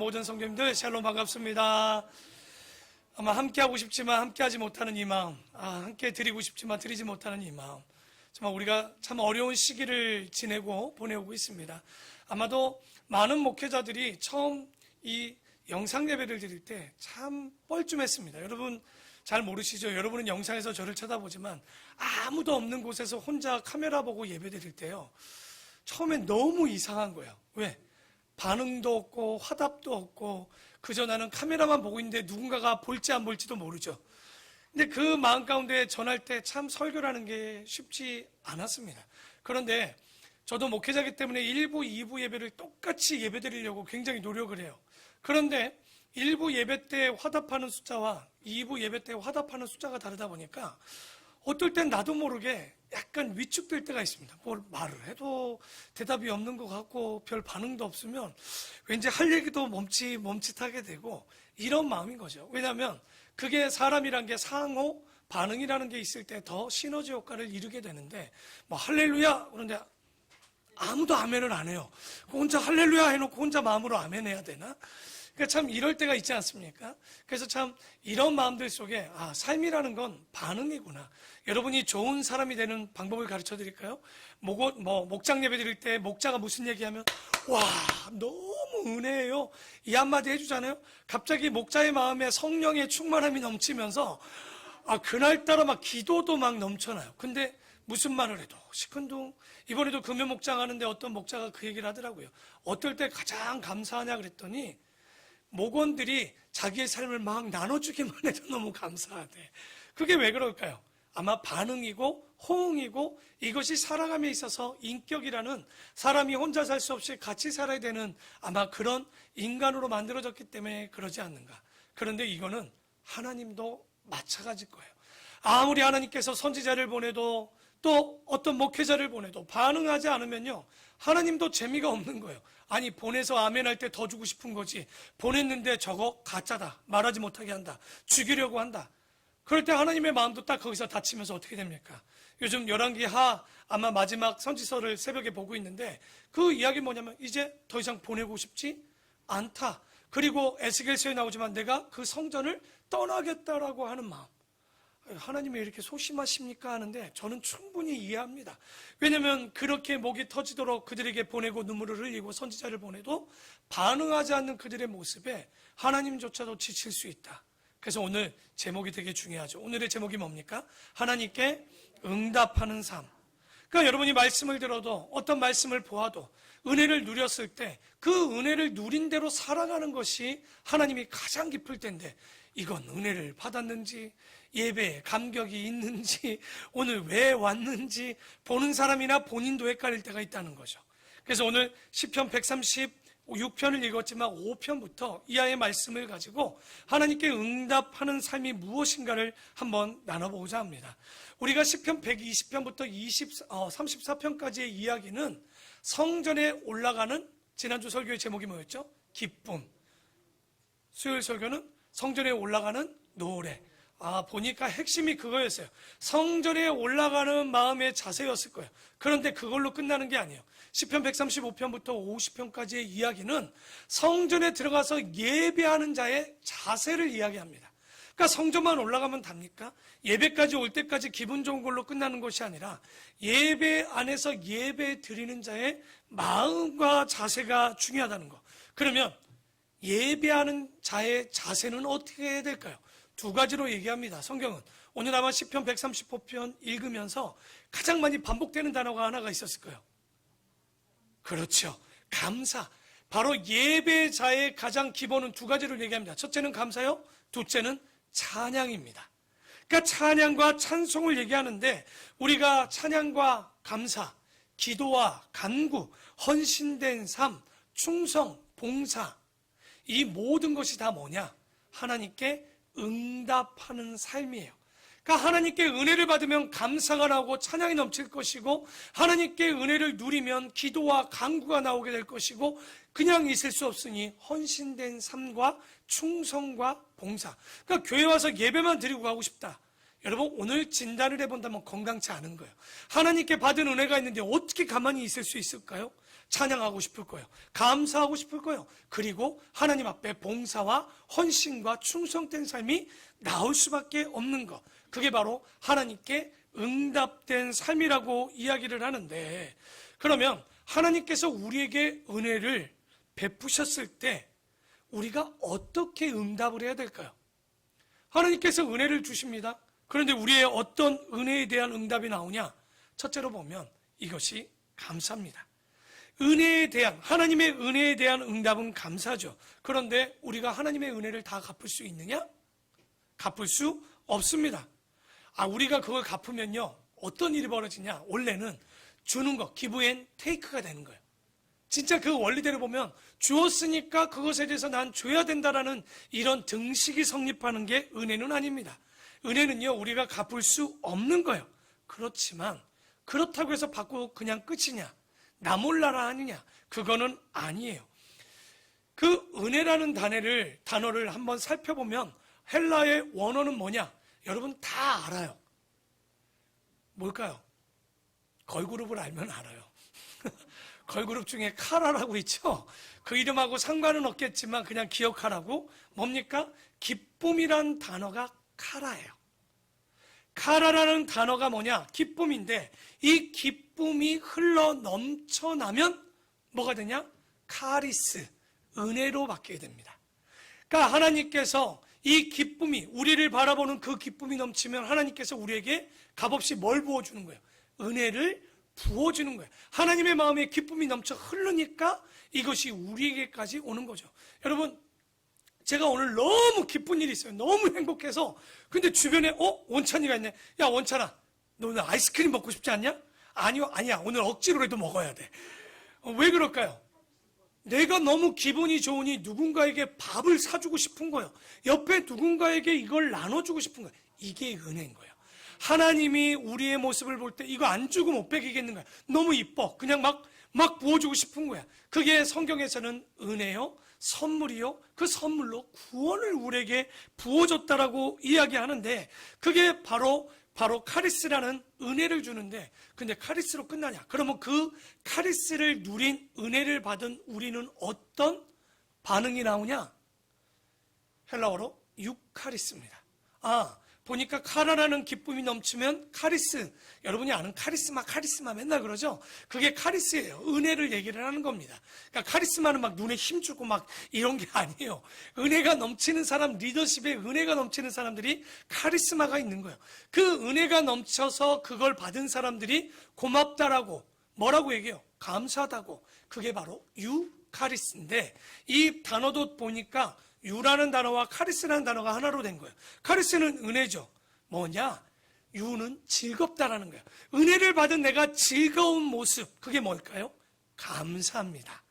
모든 성도님들 샬롬 반갑습니다. 아마 함께하고 싶지만 함께하지 못하는 이 마음, 함께 드리고 싶지만 드리지 못하는 이 마음, 정말 우리가 참 어려운 시기를 지내고 보내오고 있습니다. 아마도 많은 목회자들이 처음 이 영상 예배를 드릴 때 참 뻘쭘했습니다. 여러분 잘 모르시죠? 여러분은 영상에서 저를 쳐다보지만 아무도 없는 곳에서 혼자 카메라 보고 예배 드릴 때요, 처음엔 너무 이상한 거예요. 왜? 반응도 없고 화답도 없고 그저 나는 카메라만 보고 있는데 누군가가 볼지 안 볼지도 모르죠. 근데 그 마음 가운데 전할 때 참 설교라는 게 쉽지 않았습니다. 그런데 저도 목회자이기 때문에 1부, 2부 예배를 똑같이 예배 드리려고 굉장히 노력을 해요. 그런데 1부 예배 때 화답하는 숫자와 2부 예배 때 화답하는 숫자가 다르다 보니까 어떨 땐 나도 모르게 약간 위축될 때가 있습니다. 뭘 말을 해도 대답이 없는 것 같고 별 반응도 없으면 왠지 할 얘기도 멈칫하게 되고 이런 마음인 거죠. 왜냐하면 그게 사람이란 게 상호 반응이라는 게 있을 때 더 시너지 효과를 이루게 되는데, 뭐 할렐루야 그런데 아무도 아멘을 안 해요. 혼자 할렐루야 해놓고 혼자 마음으로 아멘 해야 되나? 그러니까 참 이럴 때가 있지 않습니까? 그래서 참 이런 마음들 속에 삶이라는 건 반응이구나. 여러분이 좋은 사람이 되는 방법을 가르쳐 드릴까요? 목장 예배 드릴 때 목자가 무슨 얘기하면 와 너무 은혜예요 이 한마디 해주잖아요. 갑자기 목자의 마음에 성령의 충만함이 넘치면서 그날따라 막 기도도 막 넘쳐나요. 근데 무슨 말을 해도 시큰둥. 이번에도 금요 목장 하는데 어떤 목자가 그 얘기를 하더라고요. 어떨 때 가장 감사하냐 그랬더니 목원들이 자기의 삶을 막 나눠주기만 해도 너무 감사하대. 그게 왜 그럴까요? 아마 반응이고 호응이고 이것이 살아감에 있어서 인격이라는, 사람이 혼자 살 수 없이 같이 살아야 되는 아마 그런 인간으로 만들어졌기 때문에 그러지 않는가. 그런데 이거는 하나님도 마찬가지일 거예요. 아무리 하나님께서 선지자를 보내도 또 어떤 목회자를 보내도 반응하지 않으면요, 하나님도 재미가 없는 거예요. 아니 보내서 아멘할 때 더 주고 싶은 거지, 보냈는데 저거 가짜다, 말하지 못하게 한다, 죽이려고 한다. 그럴 때 하나님의 마음도 딱 거기서 닫히면서 어떻게 됩니까? 요즘 열왕기하 아마 마지막 선지서를 새벽에 보고 있는데 그 이야기 뭐냐면 이제 더 이상 보내고 싶지 않다. 그리고 에스겔서에 나오지만 내가 그 성전을 떠나겠다라고 하는 마음. 하나님이 이렇게 소심하십니까 하는데 저는 충분히 이해합니다. 왜냐하면 그렇게 목이 터지도록 그들에게 보내고 눈물을 흘리고 선지자를 보내도 반응하지 않는 그들의 모습에 하나님조차도 지칠 수 있다. 그래서 오늘 제목이 되게 중요하죠. 오늘의 제목이 뭡니까? 하나님께 응답하는 삶. 그러니까 여러분이 말씀을 들어도 어떤 말씀을 보아도 은혜를 누렸을 때 그 은혜를 누린 대로 살아가는 것이 하나님이 가장 기쁠 텐데, 이건 은혜를 받았는지 예배에 감격이 있는지 오늘 왜 왔는지 보는 사람이나 본인도 헷갈릴 때가 있다는 거죠. 그래서 오늘 시편 136편을 읽었지만 5편부터 이하의 말씀을 가지고 하나님께 응답하는 삶이 무엇인가를 한번 나눠보고자 합니다. 우리가 시편 120편부터 34편까지의 이야기는 성전에 올라가는, 지난주 설교의 제목이 뭐였죠? 기쁨. 수요일 설교는 성전에 올라가는 노래. 보니까 핵심이 그거였어요. 성전에 올라가는 마음의 자세였을 거예요. 그런데 그걸로 끝나는 게 아니에요. 시편 135편부터 50편까지의 이야기는 성전에 들어가서 예배하는 자의 자세를 이야기합니다. 그러니까 성전만 올라가면 답니까? 예배까지 올 때까지 기분 좋은 걸로 끝나는 것이 아니라 예배 안에서 예배 드리는 자의 마음과 자세가 중요하다는 거. 그러면 예배하는 자의 자세는 어떻게 해야 될까요? 두 가지로 얘기합니다. 성경은 오늘 아마 시편 135편 읽으면서 가장 많이 반복되는 단어가 하나가 있었을 거예요. 그렇죠. 감사. 바로 예배자의 가장 기본은 두 가지를 얘기합니다. 첫째는 감사요, 둘째는 찬양입니다. 그러니까 찬양과 찬송을 얘기하는데 우리가 찬양과 감사, 기도와 간구, 헌신된 삶, 충성, 봉사, 이 모든 것이 다 뭐냐? 하나님께 응답하는 삶이에요. 그러니까 하나님께 은혜를 받으면 감사가 나오고 찬양이 넘칠 것이고, 하나님께 은혜를 누리면 기도와 간구가 나오게 될 것이고, 그냥 있을 수 없으니 헌신된 삶과 충성과 봉사. 그러니까 교회 와서 예배만 드리고 가고 싶다. 여러분 오늘 진단을 해본다면 건강치 않은 거예요. 하나님께 받은 은혜가 있는데 어떻게 가만히 있을 수 있을까요? 찬양하고 싶을 거예요. 감사하고 싶을 거예요. 그리고 하나님 앞에 봉사와 헌신과 충성된 삶이 나올 수밖에 없는 것. 그게 바로 하나님께 응답된 삶이라고 이야기를 하는데, 그러면 하나님께서 우리에게 은혜를 베푸셨을 때 우리가 어떻게 응답을 해야 될까요? 하나님께서 은혜를 주십니다. 그런데 우리의 어떤 은혜에 대한 응답이 나오냐? 첫째로 보면 이것이 감사입니다. 은혜에 대한, 하나님의 은혜에 대한 응답은 감사죠. 그런데 우리가 하나님의 은혜를 다 갚을 수 있느냐? 갚을 수 없습니다. 우리가 그걸 갚으면요, 어떤 일이 벌어지냐? 원래는 주는 거, give and take가 되는 거예요. 진짜 그 원리대로 보면 주었으니까 그것에 대해서 난 줘야 된다라는 이런 등식이 성립하는 게 은혜는 아닙니다. 은혜는요, 우리가 갚을 수 없는 거예요. 그렇지만 그렇다고 해서 받고 그냥 끝이냐? 나 몰라라 하느냐? 그거는 아니에요. 그 은혜라는 단어를 한번 살펴보면 헬라의 원어는 뭐냐? 여러분 다 알아요. 뭘까요? 걸그룹을 알면 알아요. 걸그룹 중에 카라라고 있죠? 그 이름하고 상관은 없겠지만 그냥 기억하라고. 뭡니까? 기쁨이란 단어가 카라예요. 카라라는 단어가 뭐냐? 기쁨인데, 이 기쁨이 흘러 넘쳐나면 뭐가 되냐? 카리스, 은혜로 바뀌게 됩니다. 그러니까 하나님께서 이 기쁨이, 우리를 바라보는 그 기쁨이 넘치면 하나님께서 우리에게 값없이 뭘 부어주는 거예요? 은혜를 부어주는 거예요. 하나님의 마음에 기쁨이 넘쳐 흐르니까 이것이 우리에게까지 오는 거죠. 여러분, 제가 오늘 너무 기쁜 일이 있어요. 너무 행복해서. 근데 주변에 원찬이가 있네. 야, 원찬아, 너 오늘 아이스크림 먹고 싶지 않냐? 아니야, 오늘 억지로라도 먹어야 돼. 왜 그럴까요? 내가 너무 기분이 좋으니 누군가에게 밥을 사주고 싶은 거예요. 옆에 누군가에게 이걸 나눠주고 싶은 거예요. 이게 은혜인 거예요. 하나님이 우리의 모습을 볼 때 이거 안 주고 못 베기겠는 거야. 너무 이뻐. 그냥 막 부어주고 싶은 거야. 그게 성경에서는 은혜요, 선물이요, 그 선물로 구원을 우리에게 부어줬다라고 이야기하는데, 그게 바로 카리스라는 은혜를 주는데, 근데 카리스로 끝나냐? 그러면 그 카리스를 누린 은혜를 받은 우리는 어떤 반응이 나오냐? 헬라어로 유카리스입니다. 보니까 카라라는 기쁨이 넘치면 카리스, 여러분이 아는 카리스마 맨날 그러죠? 그게 카리스예요. 은혜를 얘기를 하는 겁니다. 그러니까 카리스마는 막 눈에 힘주고 막 이런 게 아니에요. 은혜가 넘치는 사람, 리더십에 은혜가 넘치는 사람들이 카리스마가 있는 거예요. 그 은혜가 넘쳐서 그걸 받은 사람들이 고맙다라고, 뭐라고 얘기해요? 감사하다고. 그게 바로 유카리스인데, 이 단어도 보니까 유라는 단어와 카리스라는 단어가 하나로 된 거예요. 카리스는 은혜죠. 뭐냐? 유는 즐겁다라는 거예요. 은혜를 받은 내가 즐거운 모습, 그게 뭘까요? 감사합니다.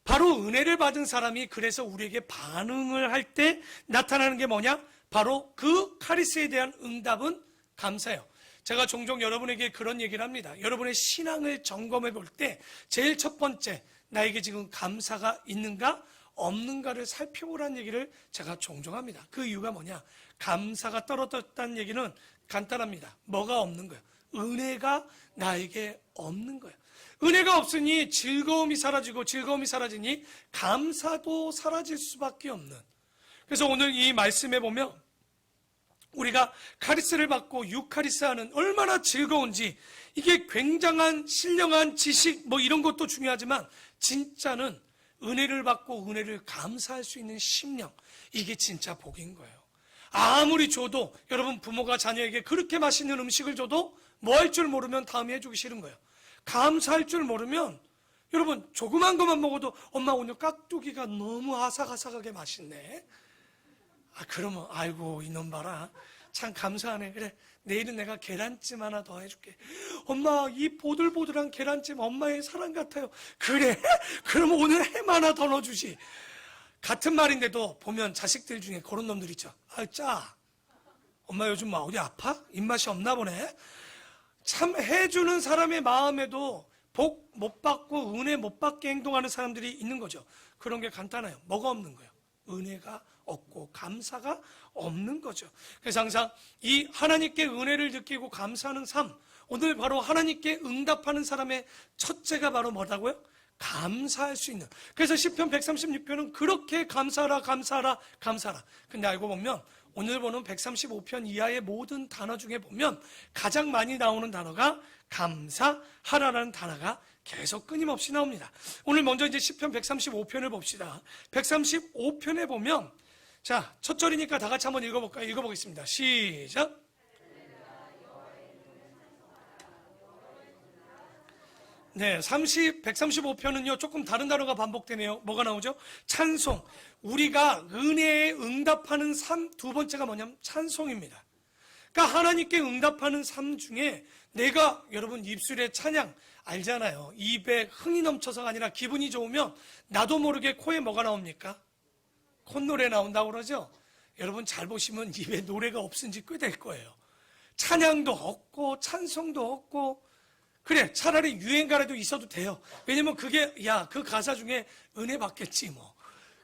바로 은혜를 받은 사람이 그래서 우리에게 반응을 할 때 나타나는 게 뭐냐? 바로 그 카리스에 대한 응답은 감사예요. 제가 종종 여러분에게 그런 얘기를 합니다. 여러분의 신앙을 점검해 볼 때 제일 첫 번째, 나에게 지금 감사가 있는가? 없는가를 살펴보라는 얘기를 제가 종종 합니다. 그 이유가 뭐냐? 감사가 떨어졌다는 얘기는 간단합니다. 뭐가 없는 거예요? 은혜가 나에게 없는 거예요. 은혜가 없으니 즐거움이 사라지고, 즐거움이 사라지니 감사도 사라질 수밖에 없는. 그래서 오늘 이 말씀에 보면 우리가 카리스를 받고 유카리스하는 얼마나 즐거운지, 이게 굉장한 신령한 지식 이런 것도 중요하지만 진짜는 은혜를 받고 은혜를 감사할 수 있는 심령, 이게 진짜 복인 거예요. 아무리 줘도, 여러분 부모가 자녀에게 그렇게 맛있는 음식을 줘도 뭐 할 줄 모르면 다음에 해주기 싫은 거예요. 감사할 줄 모르면, 여러분 조그만 것만 먹어도 엄마 오늘 깍두기가 너무 아삭아삭하게 맛있네. 그러면 아이고 이놈 봐라, 참 감사하네. 그래, 내일은 내가 계란찜 하나 더 해줄게. 엄마, 이 보들보들한 계란찜 엄마의 사랑 같아요. 그래? 그럼 오늘 햄 하나 더 넣어주지. 같은 말인데도 보면 자식들 중에 그런 놈들 있죠. 짜. 엄마 요즘 어디 아파? 입맛이 없나 보네. 참 해주는 사람의 마음에도 복 못 받고 은혜 못 받게 행동하는 사람들이 있는 거죠. 그런 게 간단해요. 뭐가 없는 거예요? 은혜가 없고 감사가 없는 거죠. 그래서 항상 이 하나님께 은혜를 느끼고 감사하는 삶, 오늘 바로 하나님께 응답하는 사람의 첫째가 바로 뭐라고요? 감사할 수 있는. 그래서 시편 136편은 그렇게 감사하라 감사하라 감사하라. 근데 알고 보면 오늘 보는 135편 이하의 모든 단어 중에 보면 가장 많이 나오는 단어가 감사하라라는 단어가 계속 끊임없이 나옵니다. 오늘 먼저 이제 시편 135편을 봅시다. 135편에 보면 자, 첫 절이니까 다 같이 한번 읽어볼까요? 읽어보겠습니다. 시작. 네, 135편은요, 조금 다른 단어가 반복되네요. 뭐가 나오죠? 찬송. 우리가 은혜에 응답하는 삶, 두 번째가 뭐냐면 찬송입니다. 그러니까 하나님께 응답하는 삶 중에 내가 여러분 입술에 찬양, 알잖아요. 입에 흥이 넘쳐서가 아니라 기분이 좋으면 나도 모르게 코에 뭐가 나옵니까? 콧노래 나온다고 그러죠? 여러분 잘 보시면 입에 노래가 없은 지 꽤 될 거예요. 찬양도 없고 찬송도 없고 그래, 차라리 유행가라도 있어도 돼요. 왜냐면 그게, 그 가사 중에 은혜 받겠지, 뭐.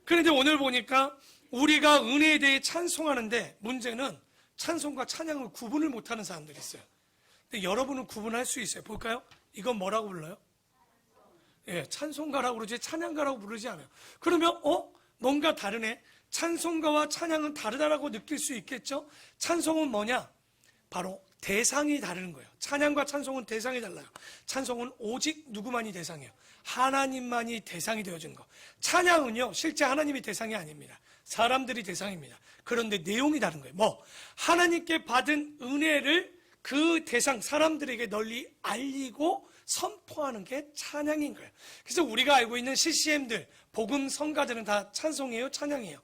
그런데 오늘 보니까 우리가 은혜에 대해 찬송하는데 문제는 찬송과 찬양을 구분을 못하는 사람들이 있어요. 근데 여러분은 구분할 수 있어요. 볼까요? 이건 뭐라고 불러요? 예, 찬송가라고 그러지, 찬양가라고 부르지 않아요. 그러면, 뭔가 다르네? 찬송가와 찬양은 다르다라고 느낄 수 있겠죠? 찬송은 뭐냐? 바로 대상이 다른 거예요. 찬양과 찬송은 대상이 달라요. 찬송은 오직 누구만이 대상이에요? 하나님만이 대상이 되어진 거. 찬양은요, 실제 하나님이 대상이 아닙니다. 사람들이 대상입니다. 그런데 내용이 다른 거예요. 뭐? 하나님께 받은 은혜를 그 대상, 사람들에게 널리 알리고 선포하는 게 찬양인 거예요. 그래서 우리가 알고 있는 CCM들, 복음 성가들은 다 찬송이에요? 찬양이에요?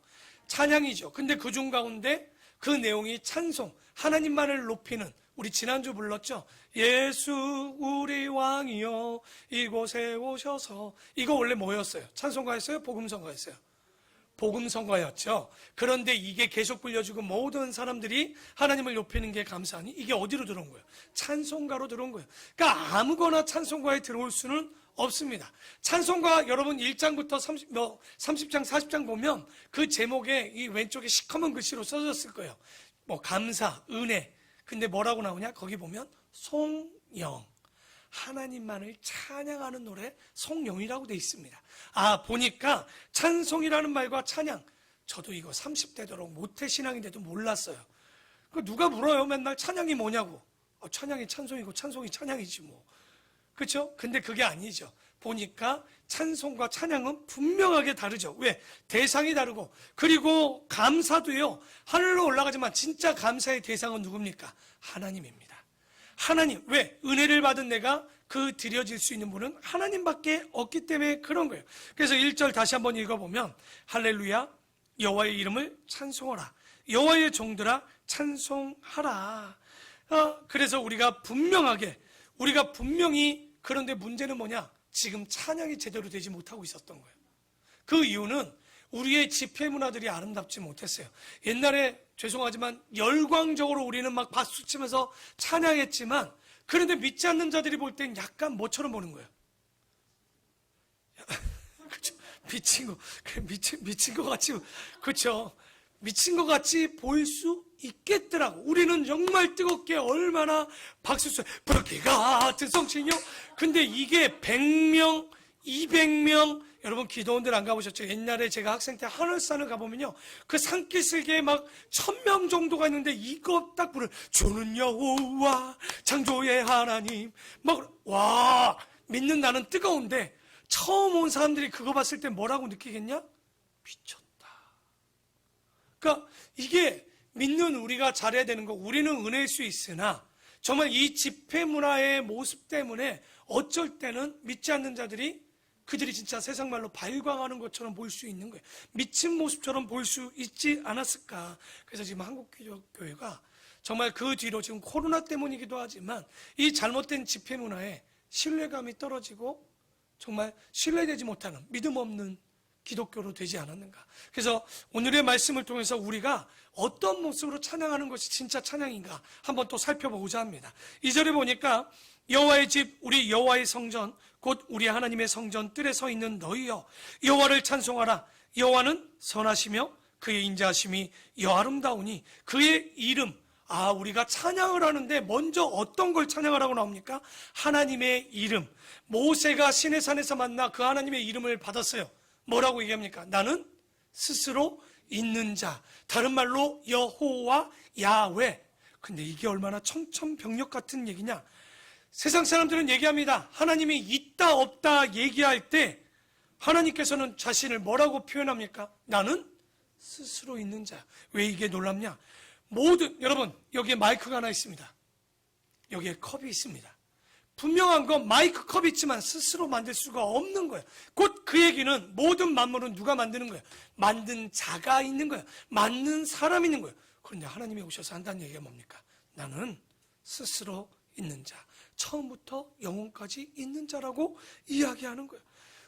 찬양이죠. 근데 그중 가운데 그 내용이 찬송, 하나님만을 높이는, 우리 지난주 불렀죠? 예수 우리 왕이여 이곳에 오셔서. 이거 원래 뭐였어요? 찬송가였어요? 복음성가였어요? 복음성가였죠. 그런데 이게 계속 불려주고 모든 사람들이 하나님을 높이는 게 감사하니 이게 어디로 들어온 거예요? 찬송가로 들어온 거예요. 그러니까 아무거나 찬송가에 들어올 수는 없습니다. 찬송가 여러분 1장부터 30장, 40장 보면 그 제목에 이 왼쪽에 시커먼 글씨로 써졌을 거예요. 뭐 감사, 은혜. 근데 뭐라고 나오냐? 거기 보면 송영. 하나님만을 찬양하는 노래 송영이라고 돼 있습니다. 보니까 찬송이라는 말과 찬양, 저도 이거 30대 도록 모태신앙인데도 몰랐어요. 누가 물어요 맨날 찬양이 뭐냐고. 찬양이 찬송이고 찬송이 찬양이지 뭐. 그렇죠? 근데 그게 아니죠. 보니까 찬송과 찬양은 분명하게 다르죠. 왜? 대상이 다르고, 그리고 감사도요, 하늘로 올라가지만 진짜 감사의 대상은 누굽니까? 하나님입니다. 하나님. 왜? 은혜를 받은 내가 그 드려질 수 있는 분은 하나님밖에 없기 때문에 그런 거예요. 그래서 1절 다시 한번 읽어보면 할렐루야 여호와의 이름을 찬송하라. 여호와의 종들아 찬송하라. 그래서 우리가 분명히, 그런데 문제는 뭐냐? 지금 찬양이 제대로 되지 못하고 있었던 거예요. 그 이유는 우리의 집회 문화들이 아름답지 못했어요. 옛날에 죄송하지만 열광적으로 우리는 막 박수 치면서 찬양했지만, 그런데 믿지 않는 자들이 볼 땐 약간 뭐처럼 보는 거예요. 그렇죠? 미친 것 같이, 그렇죠? 미친 것 같이 보일 수 있겠더라고. 우리는 정말 뜨겁게 얼마나 박수 쳐, 부르기 같은 성신요. 근데 이게 100명, 200명, 여러분 기도원들 안 가보셨죠? 옛날에 제가 학생 때 하늘산을 가보면요, 그 산기슭에 막 1000명 정도가 있는데 이거 딱 부르는 주는 여호와 창조의 하나님, 와, 믿는 나는 뜨거운데 처음 온 사람들이 그거 봤을 때 뭐라고 느끼겠냐? 미쳤다. 그러니까 이게 믿는 우리가 잘해야 되는 거, 우리는 은혜일 수 있으나 정말 이 집회 문화의 모습 때문에 어쩔 때는 믿지 않는 자들이 그들이 진짜 세상 말로 발광하는 것처럼 보일 수 있는 거예요. 미친 모습처럼 보일 수 있지 않았을까. 그래서 지금 한국기독교회가 정말 그 뒤로 지금 코로나 때문이기도 하지만 이 잘못된 집회 문화에 신뢰감이 떨어지고 정말 신뢰되지 못하는 믿음 없는 기독교로 되지 않았는가. 그래서 오늘의 말씀을 통해서 우리가 어떤 모습으로 찬양하는 것이 진짜 찬양인가 한번 또 살펴보고자 합니다. 2절에 보니까 여호와의 집, 우리 여호와의 성전, 곧 우리 하나님의 성전 뜰에 서 있는 너희여 여호와를 찬송하라. 여호와는 선하시며 그의 인자하심이 여아름다우니 그의 이름 우리가 찬양을 하는데 먼저 어떤 걸 찬양을 하고 나옵니까? 하나님의 이름. 모세가 시내산에서 만나 그 하나님의 이름을 받았어요. 뭐라고 얘기합니까? 나는 스스로 있는 자. 다른 말로 여호와 야훼. 근데 이게 얼마나 청천벽력 같은 얘기냐? 세상 사람들은 얘기합니다. 하나님이 있다 없다 얘기할 때 하나님께서는 자신을 뭐라고 표현합니까? 나는 스스로 있는 자. 왜 이게 놀랍냐? 여러분, 여기에 마이크가 하나 있습니다. 여기에 컵이 있습니다. 분명한 건 마이크 컵이 있지만 스스로 만들 수가 없는 거예요. 곧 그 얘기는 모든 만물은 누가 만드는 거예요? 만든 자가 있는 거예요. 만든 사람이 있는 거예요. 그런데 하나님이 오셔서 한다는 얘기가 뭡니까? 나는 스스로 있는 자. 처음부터 영혼까지 있는 자라고 이야기하는 거예요.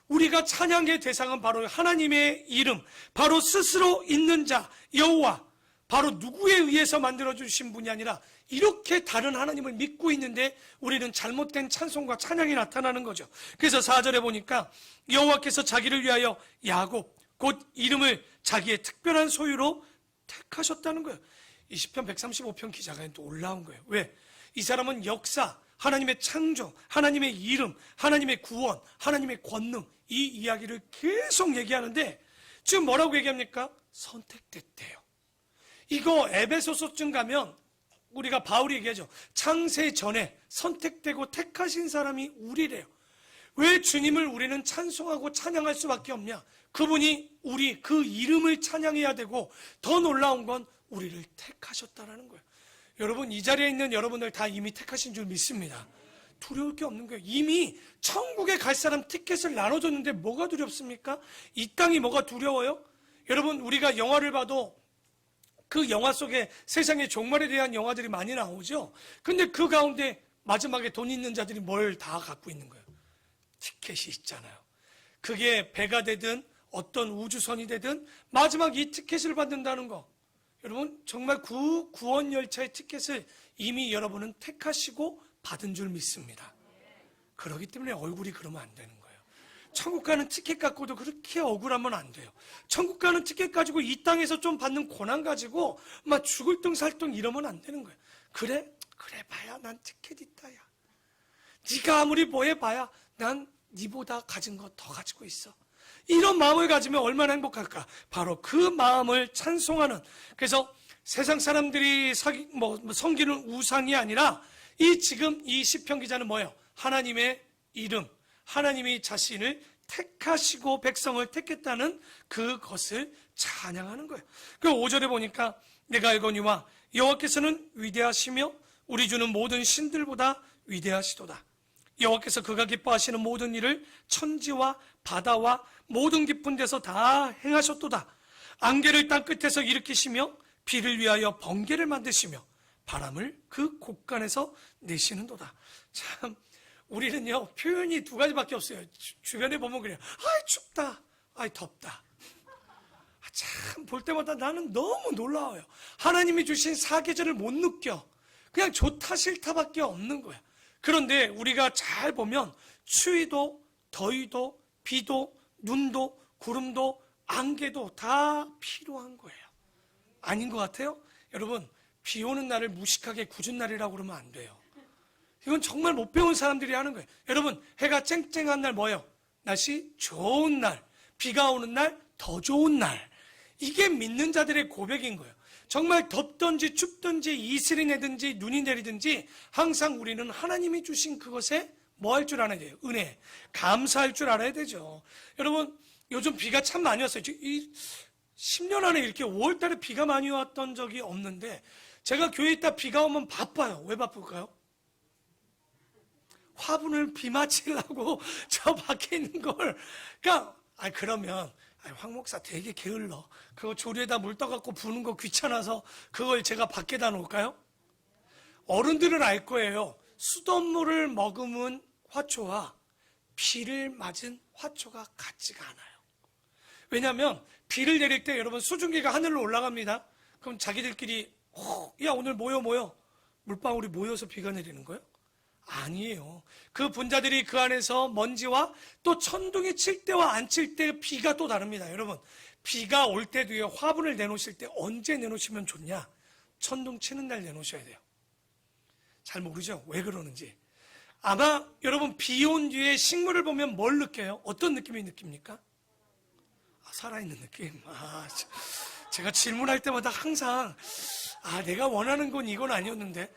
우리가 찬양의 대상은 바로 하나님의 이름, 바로 스스로 있는 자, 여호와, 바로 누구에 의해서 만들어주신 분이 아니라 이렇게 다른 하나님을 믿고 있는데 우리는 잘못된 찬송과 찬양이 나타나는 거죠. 그래서 4절에 보니까 여호와께서 자기를 위하여 야곱, 곧 이름을 자기의 특별한 소유로 택하셨다는 거예요. 이 시편 135편 기자가 또 올라온 거예요. 왜? 이 사람은 역사, 하나님의 창조, 하나님의 이름, 하나님의 구원, 하나님의 권능, 이 이야기를 계속 얘기하는데 지금 뭐라고 얘기합니까? 선택됐대요. 이거 에베소서쯤 가면 우리가 바울이 얘기하죠. 창세 전에 선택되고 택하신 사람이 우리래요. 왜 주님을 우리는 찬송하고 찬양할 수밖에 없냐? 그분이 그 이름을 찬양해야 되고 더 놀라운 건 우리를 택하셨다라는 거예요. 여러분, 이 자리에 있는 여러분들 다 이미 택하신 줄 믿습니다. 두려울 게 없는 거예요. 이미 천국에 갈 사람 티켓을 나눠줬는데 뭐가 두렵습니까? 이 땅이 뭐가 두려워요? 여러분, 우리가 영화를 봐도 그 영화 속에 세상의 종말에 대한 영화들이 많이 나오죠. 근데 그 가운데 마지막에 돈 있는 자들이 뭘 다 갖고 있는 거예요? 티켓이 있잖아요. 그게 배가 되든 어떤 우주선이 되든 마지막 이 티켓을 받는다는 거. 여러분, 정말 구원 열차의 티켓을 이미 여러분은 택하시고 받은 줄 믿습니다. 그렇기 때문에 얼굴이 그러면 안 되는 거예요. 천국 가는 티켓 갖고도 그렇게 억울하면 안 돼요. 천국 가는 티켓 가지고 이 땅에서 좀 받는 고난 가지고 막 죽을 등 살 등 이러면 안 되는 거예요. 그래 봐야 난 티켓 있다 야. 네가 아무리 뭐 해봐야 난 네보다 가진 거 더 가지고 있어. 이런 마음을 가지면 얼마나 행복할까? 바로 그 마음을 찬송하는. 그래서 세상 사람들이 섬기는 우상이 아니라 지금 이 시편 기자는 뭐예요? 하나님의 이름, 하나님이 자신을 택하시고 백성을 택했다는 그것을 찬양하는 거예요. 그 5절에 보니까 내가 알거니와 여호와께서는 위대하시며 우리 주는 모든 신들보다 위대하시도다. 여호와께서 그가 기뻐하시는 모든 일을 천지와 바다와 모든 깊은 데서 다 행하셨도다. 안개를 땅 끝에서 일으키시며 비를 위하여 번개를 만드시며 바람을 그 곳간에서 내시는도다. 참, 우리는요 표현이 두 가지밖에 없어요. 주변에 보면 그래요. 아이 춥다, 아이 덥다. 참 볼 때마다 나는 너무 놀라워요. 하나님이 주신 사계절을 못 느껴. 그냥 좋다 싫다밖에 없는 거야. 그런데 우리가 잘 보면 추위도 더위도 비도 눈도 구름도 안개도 다 필요한 거예요. 아닌 것 같아요? 여러분, 비 오는 날을 무식하게 굳은 날이라고 그러면 안 돼요. 이건 정말 못 배운 사람들이 하는 거예요. 여러분, 해가 쨍쨍한 날 뭐예요? 날씨 좋은 날, 비가 오는 날 더 좋은 날. 이게 믿는 자들의 고백인 거예요. 정말 덥든지 춥든지 이슬이 내든지 눈이 내리든지 항상 우리는 하나님이 주신 그것에 뭐 할 줄 알아야 돼요? 은혜, 감사할 줄 알아야 되죠. 여러분, 요즘 비가 참 많이 왔어요. 이 10년 안에 이렇게 5월 달에 비가 많이 왔던 적이 없는데 제가 교회에 있다 비가 오면 바빠요. 왜 바쁠까요? 화분을 비 맞히려고 저 밖에 있는 걸. 그러니까 그러면 황 목사 되게 게을러. 그거 조리에다 물 떠갖고 부는 거 귀찮아서 그걸 제가 밖에다 놓을까요? 어른들은 알 거예요. 수돗물을 머금은 화초와 비를 맞은 화초가 같지가 않아요. 왜냐하면 비를 내릴 때 여러분 수증기가 하늘로 올라갑니다. 그럼 자기들끼리 야 오늘 모여 물방울이 모여서 비가 내리는 거예요? 아니에요. 그 분자들이 그 안에서 먼지와 또 천둥이 칠 때와 안 칠 때 비가 또 다릅니다. 여러분, 비가 올 때도요, 화분을 내놓으실 때 언제 내놓으시면 좋냐? 천둥 치는 날 내놓으셔야 돼요. 잘 모르죠? 왜 그러는지. 아마 여러분 비 온 뒤에 식물을 보면 뭘 느껴요? 어떤 느낌이 느낍니까? 살아있는 느낌. 제가 질문할 때마다 항상 내가 원하는 건 이건 아니었는데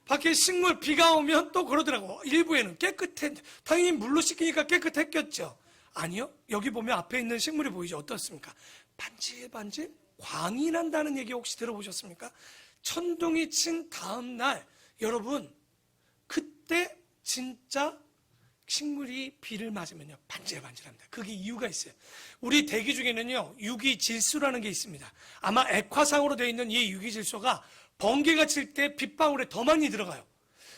밖에 식물 비가 오면 또 그러더라고. 일부에는 깨끗해. 당연히 물로 씻기니까 깨끗했겠죠. 아니요. 여기 보면 앞에 있는 식물이 보이죠. 어떻습니까? 반질반질 광이 난다는 얘기 혹시 들어보셨습니까? 천둥이 친 다음 날 여러분 그때 진짜 식물이 비를 맞으면요 반질반질합니다. 그게 이유가 있어요. 우리 대기 중에는요 유기질소라는 게 있습니다. 아마 액화상으로 되어 있는 이 유기질소가 번개가 칠 때 빗방울에 더 많이 들어가요.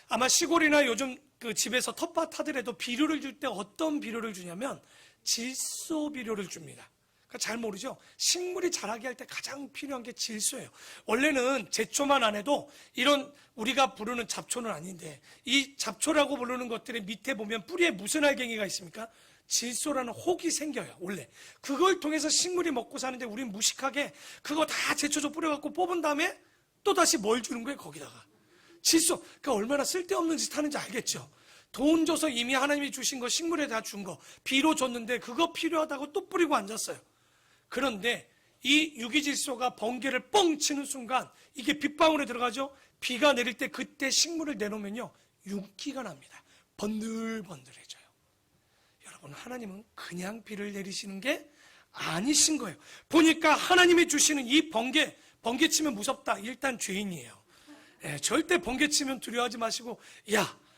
아마 시골이나 요즘 그 집에서 텃밭 하더라도 비료를 줄 때 어떤 비료를 주냐면 질소 비료를 줍니다. 그러니까 잘 모르죠? 식물이 자라게 할 때 가장 필요한 게 질소예요. 원래는 제초만 안 해도 이런 우리가 부르는 잡초는 아닌데 이 잡초라고 부르는 것들의 밑에 보면 뿌리에 무슨 알갱이가 있습니까? 질소라는 혹이 생겨요. 원래 그걸 통해서 식물이 먹고 사는데 우린 무식하게 그거 다 제초조 뿌려갖고 뽑은 다음에 또 다시 뭘 주는 거예요? 거기다가 질소. 그러니까 얼마나 쓸데없는 짓 하는지 알겠죠? 돈 줘서 이미 하나님이 주신 거 식물에 다 준 거 비로 줬는데 그거 필요하다고 또 뿌리고 앉았어요. 그런데 이 유기질소가 번개를 뻥 치는 순간 이게 빗방울에 들어가죠. 비가 내릴 때 그때 식물을 내놓으면요 윤기가 납니다. 번들번들해져요. 여러분 하나님은 그냥 비를 내리시는 게 아니신 거예요. 보니까 하나님이 주시는 이 번개 치면 무섭다. 일단 죄인이에요. 절대 번개 치면 두려워하지 마시고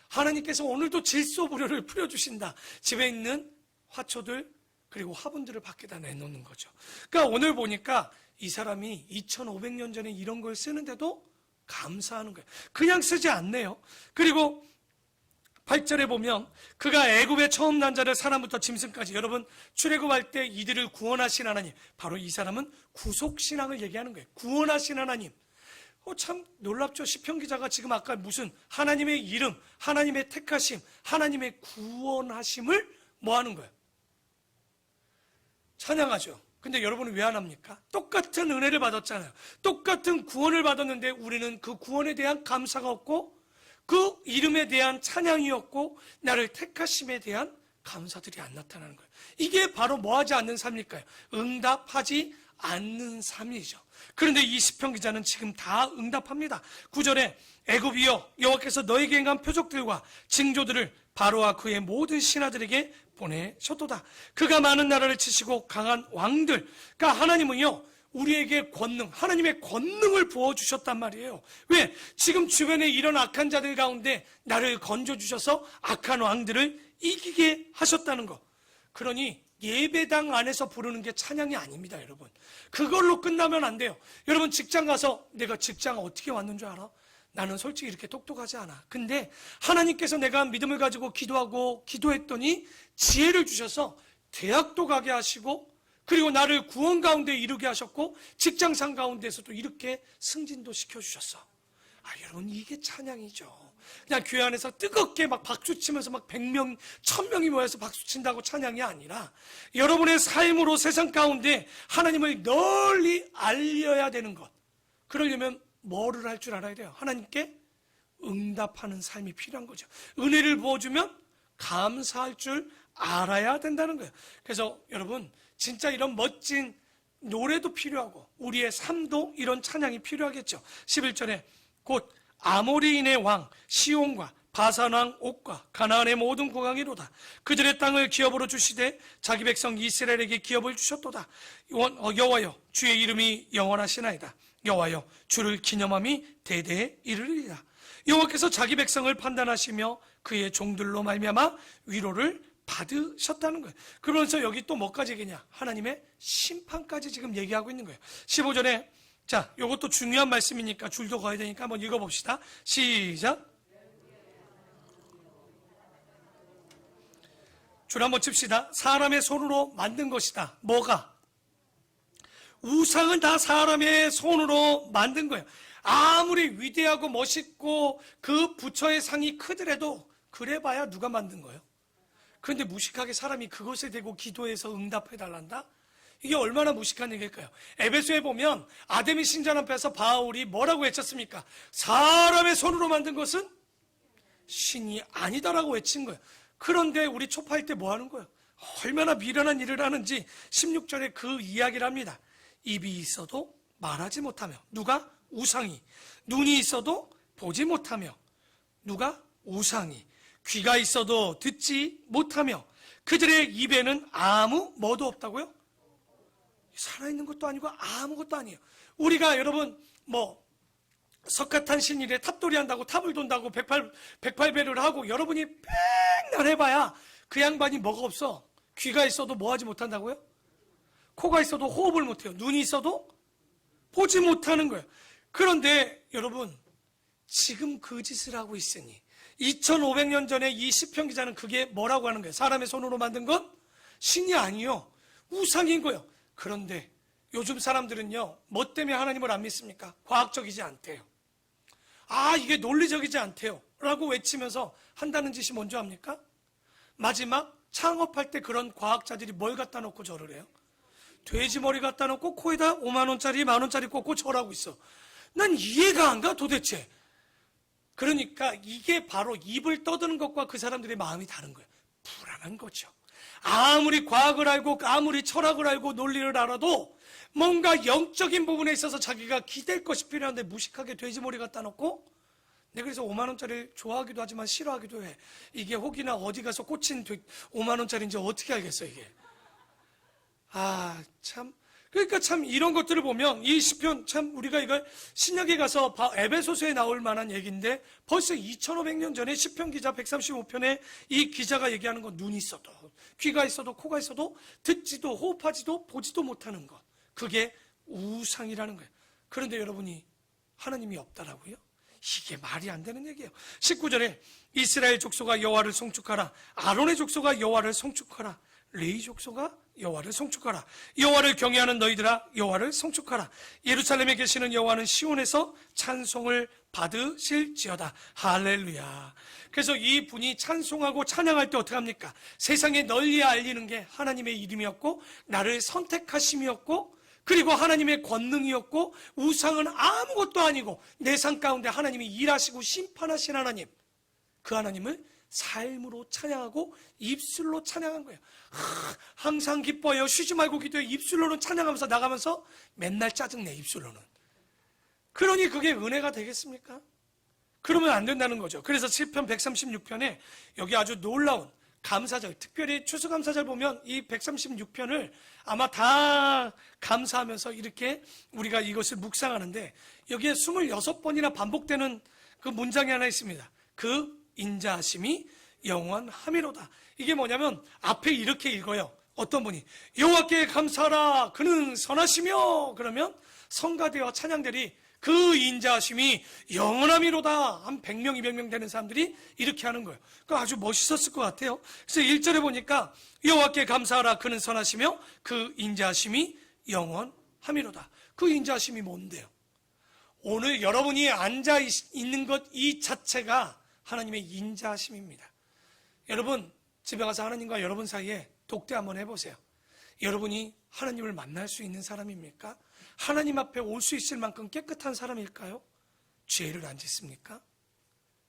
하나님께서 오늘도 질소 부료를 뿌려주신다. 집에 있는 화초들 그리고 화분들을 밖에다 내놓는 거죠. 그러니까 오늘 보니까 이 사람이 2500년 전에 이런 걸 쓰는데도 감사하는 거예요. 그냥 쓰지 않네요. 그리고 8절에 보면 그가 애굽의 처음 난 자를 사람부터 짐승까지 여러분 출애굽할 때 이들을 구원하신 하나님 바로 이 사람은 구속신앙을 얘기하는 거예요. 구원하신 하나님. 참 놀랍죠. 시편 기자가 지금 아까 무슨 하나님의 이름, 하나님의 택하심, 하나님의 구원하심을 뭐 하는 거예요? 찬양하죠. 근데 여러분은 왜 안 합니까? 똑같은 은혜를 받았잖아요. 똑같은 구원을 받았는데 우리는 그 구원에 대한 감사가 없고 그 이름에 대한 찬양이 없고 나를 택하심에 대한 감사들이 안 나타나는 거예요. 이게 바로 뭐하지 않는 삶일까요? 응답하지 않는 삶이죠. 그런데 이 시편 기자는 지금 다 응답합니다. 9절에 애굽이여 여호와께서 너에게 행한 표적들과 징조들을 바로와 그의 모든 신하들에게 보내셨도다. 그가 많은 나라를 치시고 강한 왕들. 그러니까 하나님은요 우리에게 권능, 하나님의 권능을 부어주셨단 말이에요. 왜? 지금 주변에 이런 악한 자들 가운데 나를 건져주셔서 악한 왕들을 이기게 하셨다는 거. 그러니 예배당 안에서 부르는 게 찬양이 아닙니다, 여러분. 그걸로 끝나면 안 돼요. 여러분 직장 가서 내가 직장 어떻게 왔는 줄 알아? 나는 솔직히 이렇게 똑똑하지 않아. 근데 하나님께서 내가 믿음을 가지고 기도하고 기도했더니 지혜를 주셔서 대학도 가게 하시고 그리고 나를 구원 가운데 이루게 하셨고 직장상 가운데서도 이렇게 승진도 시켜주셨어. 여러분 이게 찬양이죠. 그냥 교회 안에서 뜨겁게 막 박수 치면서 막 100명, 1000명이 모여서 박수 친다고 찬양이 아니라 여러분의 삶으로 세상 가운데 하나님을 널리 알려야 되는 것. 그러려면 뭐를 할 줄 알아야 돼요? 하나님께 응답하는 삶이 필요한 거죠. 은혜를 부어주면 감사할 줄 알아야 된다는 거예요. 그래서 여러분 진짜 이런 멋진 노래도 필요하고 우리의 삶도 이런 찬양이 필요하겠죠. 11절에 곧 아모리인의 왕 시온과 바산 왕 옥과 가나안의 모든 국왕이로다. 그들의 땅을 기업으로 주시되 자기 백성 이스라엘에게 기업을 주셨도다. 여호와여 주의 이름이 영원하시나이다. 여호와여 주를 기념함이 대대에 이르리이다. 여호와께서 자기 백성을 판단하시며 그의 종들로 말미암아 위로를 받으셨다는 거예요. 그러면서 여기 또 뭐까지 얘기냐? 하나님의 심판까지 지금 얘기하고 있는 거예요. 15절에 자, 이것도 중요한 말씀이니까 줄도 그어야 되니까 한번 읽어봅시다. 시작. 줄 한번 칩시다. 사람의 손으로 만든 것이다. 뭐가? 우상은 다 사람의 손으로 만든 거예요. 아무리 위대하고 멋있고 그 부처의 상이 크더라도 그래봐야 누가 만든 거예요? 그런데 무식하게 사람이 그것에 대고 기도해서 응답해달란다? 이게 얼마나 무식한 얘기일까요? 에베소에 보면 아데미 신전 앞에서 바울이 뭐라고 외쳤습니까? 사람의 손으로 만든 것은 신이 아니다라고 외친 거예요. 그런데 우리 초파일 때 뭐 하는 거예요? 얼마나 미련한 일을 하는지 16절에 그 이야기를 합니다. 입이 있어도 말하지 못하며, 누가? 우상이. 눈이 있어도 보지 못하며, 누가? 우상이. 귀가 있어도 듣지 못하며, 그들의 입에는 아무 뭐도 없다고요? 살아있는 것도 아니고 아무것도 아니에요. 우리가 여러분 석가탄 신일에 탑돌이 한다고 탑을 돈다고 108배를 하고 여러분이 맨날 해봐야 그 양반이 뭐가 없어. 귀가 있어도 뭐 하지 못한다고요? 코가 있어도 호흡을 못해요. 눈이 있어도 보지 못하는 거예요. 그런데 여러분, 지금 그 짓을 하고 있으니 2500년 전에 이 시편 기자는 그게 뭐라고 하는 거예요? 사람의 손으로 만든 건 신이 아니요, 우상인 거예요. 그런데 요즘 사람들은요, 뭐 때문에 하나님을 안 믿습니까? 과학적이지 않대요. 이게 논리적이지 않대요 라고 외치면서 한다는 짓이 뭔지 압니까? 마지막 창업할 때 그런 과학자들이 뭘 갖다 놓고 절을 해요? 돼지 머리 갖다 놓고 코에다 5만원짜리, 만원짜리 꽂고 절하고 있어. 난 이해가 안 가 도대체. 그러니까 이게 바로 입을 떠드는 것과 그 사람들의 마음이 다른 거예요. 불안한 거죠. 아무리 과학을 알고 아무리 철학을 알고 논리를 알아도 뭔가 영적인 부분에 있어서 자기가 기댈 것이 필요한데 무식하게 돼지머리 갖다 놓고, 내가 그래서 5만원짜리 좋아하기도 하지만 싫어하기도 해. 이게 혹이나 어디 가서 꽂힌 5만원짜리인지 어떻게 알겠어 이게. 참. 그러니까 참 이런 것들을 보면 이 시편 참 우리가 이걸 신약에 가서 에베소서에 나올 만한 얘기인데 벌써 2500년 전에 시편 기자 135편에 이 기자가 얘기하는 건 눈이 있어도 귀가 있어도 코가 있어도 듣지도 호흡하지도 보지도 못하는 것, 그게 우상이라는 거예요. 그런데 여러분이 하나님이 없다라고요? 이게 말이 안 되는 얘기예요. 19절에 이스라엘 족속아 여호와를 송축하라, 아론의 족속아 여호와를 송축하라, 레위 족속아 여호와를 송축하라. 여호와를 경외하는 너희들아 여호와를 송축하라. 예루살렘에 계시는 여호와는 시온에서 찬송을 받으실지어다. 할렐루야. 그래서 이 분이 찬송하고 찬양할 때 어떻게 합니까? 세상에 널리 알리는 게 하나님의 이름이었고 나를 선택하심이었고 그리고 하나님의 권능이었고 우상은 아무것도 아니고 내 삶 가운데 하나님이 일하시고 심판하신 하나님, 그 하나님을 삶으로 찬양하고 입술로 찬양한 거예요. 항상 기뻐요. 쉬지 말고 기도해. 입술로는 찬양하면서 나가면서 맨날 짜증내, 입술로는. 그러니 그게 은혜가 되겠습니까? 그러면 안 된다는 거죠. 그래서 시편 136편에 여기 아주 놀라운 감사절, 특별히 추수감사절 보면 이 136편을 아마 다 감사하면서 이렇게 우리가 이것을 묵상하는데 여기에 26번이나 반복되는 그 문장이 하나 있습니다. 그 인자하심이 영원함이로다. 이게 뭐냐면 앞에 이렇게 읽어요. 어떤 분이 여호와께 감사하라 그는 선하시며, 그러면 성가대와 찬양들이 그 인자하심이 영원함이로다. 한 100명 200명 되는 사람들이 이렇게 하는 거예요. 그 아주 멋있었을 것 같아요. 그래서 1절에 보니까 여호와께 감사하라 그는 선하시며 그 인자하심이 영원함이로다. 그 인자하심이 뭔데요? 오늘 여러분이 앉아 있는 것 이 자체가 하나님의 인자하심입니다. 여러분 집에 가서 하나님과 여러분 사이에 독대 한번 해보세요. 여러분이 하나님을 만날 수 있는 사람입니까? 하나님 앞에 올 수 있을 만큼 깨끗한 사람일까요? 죄를 안 짓습니까?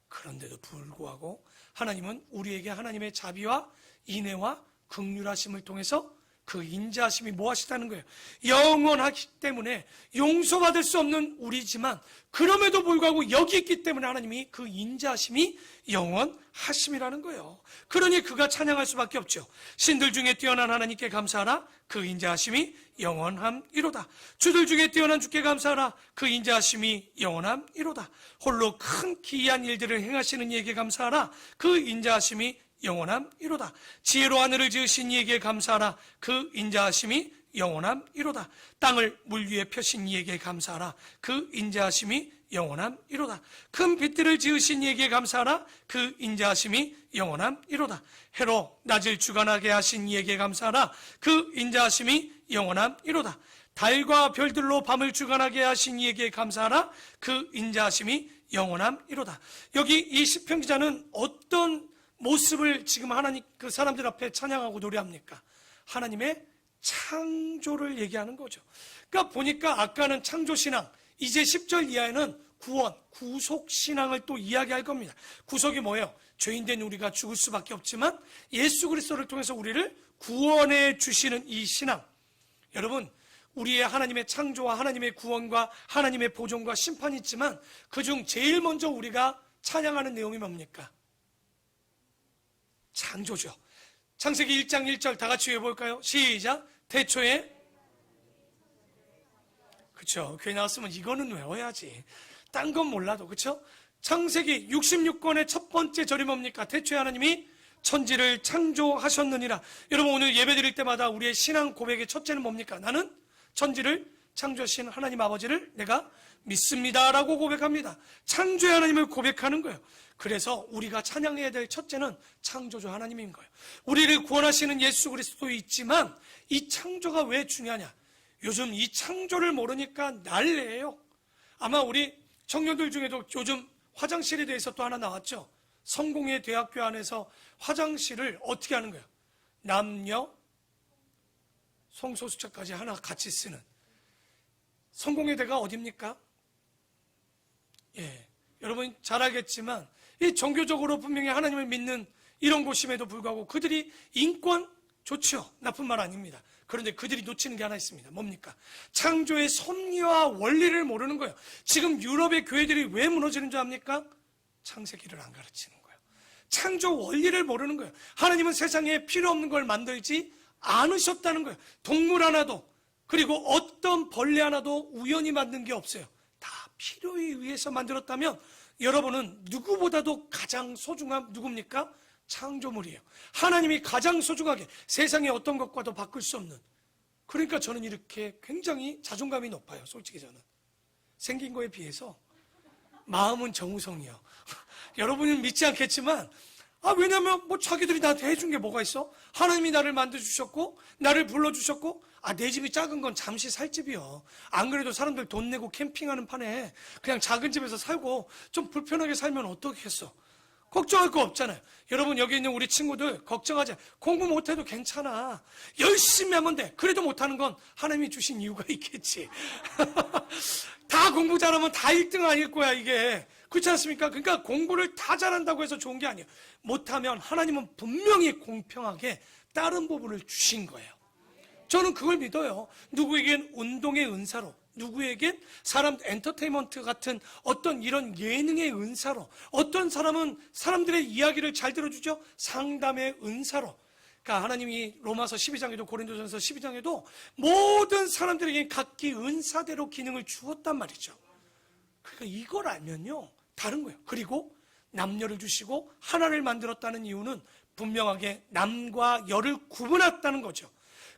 그런데도 불구하고 하나님은 우리에게 하나님의 자비와 인애와 긍휼하심을 통해서 그 인자하심이 뭐 하시다는 거예요? 영원하기 때문에 용서받을 수 없는 우리지만 그럼에도 불구하고 여기 있기 때문에 하나님이 그 인자하심이 영원하심이라는 거예요. 그러니 그가 찬양할 수밖에 없죠. 신들 중에 뛰어난 하나님께 감사하라 그 인자하심이 영원함이로다. 주들 중에 뛰어난 주께 감사하라 그 인자하심이 영원함이로다. 홀로 큰 기이한 일들을 행하시는 이에게 감사하라 그 인자하심이 영원함이로다. 지혜로 하늘을 지으신 이에게 감사하라 그 인자하심이 영원함이로다. 땅을 물 위에 펴신 이에게 감사하라 그 인자하심이 영원함이로다. 큰 빛들을 지으신 이에게 감사하라 그 인자하심이 영원함이로다. 해로 낮을 주관하게 하신 이에게 감사하라 그 인자하심이 영원함이로다. 달과 별들로 밤을 주관하게 하신 이에게 감사하라 그 인자하심이 영원함이로다. 여기 이 시편 기자는 어떤 모습을 지금 하나님 그 사람들 앞에 찬양하고 노래합니까? 하나님의 창조를 얘기하는 거죠. 그러니까 보니까 아까는 창조신앙, 이제 10절 이하에는 구원, 구속신앙을 또 이야기할 겁니다. 구속이 뭐예요? 죄인된 우리가 죽을 수밖에 없지만 예수 그리스도를 통해서 우리를 구원해 주시는 이 신앙. 여러분, 우리의 하나님의 창조와 하나님의 구원과 하나님의 보존과 심판이 있지만 그중 제일 먼저 우리가 찬양하는 내용이 뭡니까? 창조죠. 창세기 1장 1절 다 같이 외워볼까요? 시작. 태초에. 그렇죠. 교회 나왔으면 이거는 외워야지. 딴 건 몰라도. 그렇죠? 창세기 66권의 첫 번째 절이 뭡니까? 태초에 하나님이 천지를 창조하셨느니라. 여러분, 오늘 예배 드릴 때마다 우리의 신앙 고백의 첫째는 뭡니까? 나는 천지를 창조하신 하나님 아버지를 내가 믿습니다 라고 고백합니다. 창조의 하나님을 고백하는 거예요. 그래서 우리가 찬양해야 될 첫째는 창조주 하나님인 거예요. 우리를 구원하시는 예수 그리스도 있지만 이 창조가 왜 중요하냐? 요즘 이 창조를 모르니까 난리예요. 아마 우리 청년들 중에도 요즘 화장실에 대해서 또 하나 나왔죠. 성공회 대학교 안에서 화장실을 어떻게 하는 거예요? 남녀 성소수자까지 하나 같이 쓰는. 성공회 대가 어딥니까? 예, 여러분 잘 알겠지만 이 종교적으로 분명히 하나님을 믿는 이런 곳임에도 불구하고 그들이 인권 좋죠. 나쁜 말 아닙니다. 그런데 그들이 놓치는 게 하나 있습니다. 뭡니까? 창조의 섭리와 원리를 모르는 거예요. 지금 유럽의 교회들이 왜 무너지는 줄 압니까? 창세기를 안 가르치는 거예요. 창조 원리를 모르는 거예요. 하나님은 세상에 필요 없는 걸 만들지 않으셨다는 거예요. 동물 하나도, 그리고 어떤 벌레 하나도 우연히 만든 게 없어요. 다 필요에 의해서 만들었다면 여러분은 누구보다도 가장 소중한 누굽니까? 창조물이에요. 하나님이 가장 소중하게 세상의 어떤 것과도 바꿀 수 없는. 그러니까 저는 이렇게 굉장히 자존감이 높아요. 솔직히 저는 생긴 거에 비해서 마음은 정우성이요. 여러분은 믿지 않겠지만 왜냐면 뭐 자기들이 나한테 해준 게 뭐가 있어? 하나님이 나를 만들어주셨고 나를 불러주셨고 내 집이 작은 건 잠시 살 집이요. 안 그래도 사람들 돈 내고 캠핑하는 판에 그냥 작은 집에서 살고 좀 불편하게 살면 어떻겠어? 걱정할 거 없잖아요. 여러분 여기 있는 우리 친구들 걱정하지. 공부 못해도 괜찮아. 열심히 하면 돼. 그래도 못하는 건 하나님이 주신 이유가 있겠지. 다 공부 잘하면 다 1등 아닐 거야 이게. 그렇지 않습니까? 그러니까 공부를 다 잘한다고 해서 좋은 게 아니에요. 못하면 하나님은 분명히 공평하게 다른 부분을 주신 거예요. 저는 그걸 믿어요. 누구에겐 운동의 은사로, 누구에겐 사람 엔터테인먼트 같은 어떤 이런 예능의 은사로, 어떤 사람은 사람들의 이야기를 잘 들어주죠. 상담의 은사로. 그러니까 하나님이 로마서 12장에도 고린도전서 12장에도 모든 사람들에게 각기 은사대로 기능을 주었단 말이죠. 그러니까 이걸 알면요 다른 거예요. 그리고 남녀를 주시고 하나를 만들었다는 이유는 분명하게 남과 여를 구분했다는 거죠.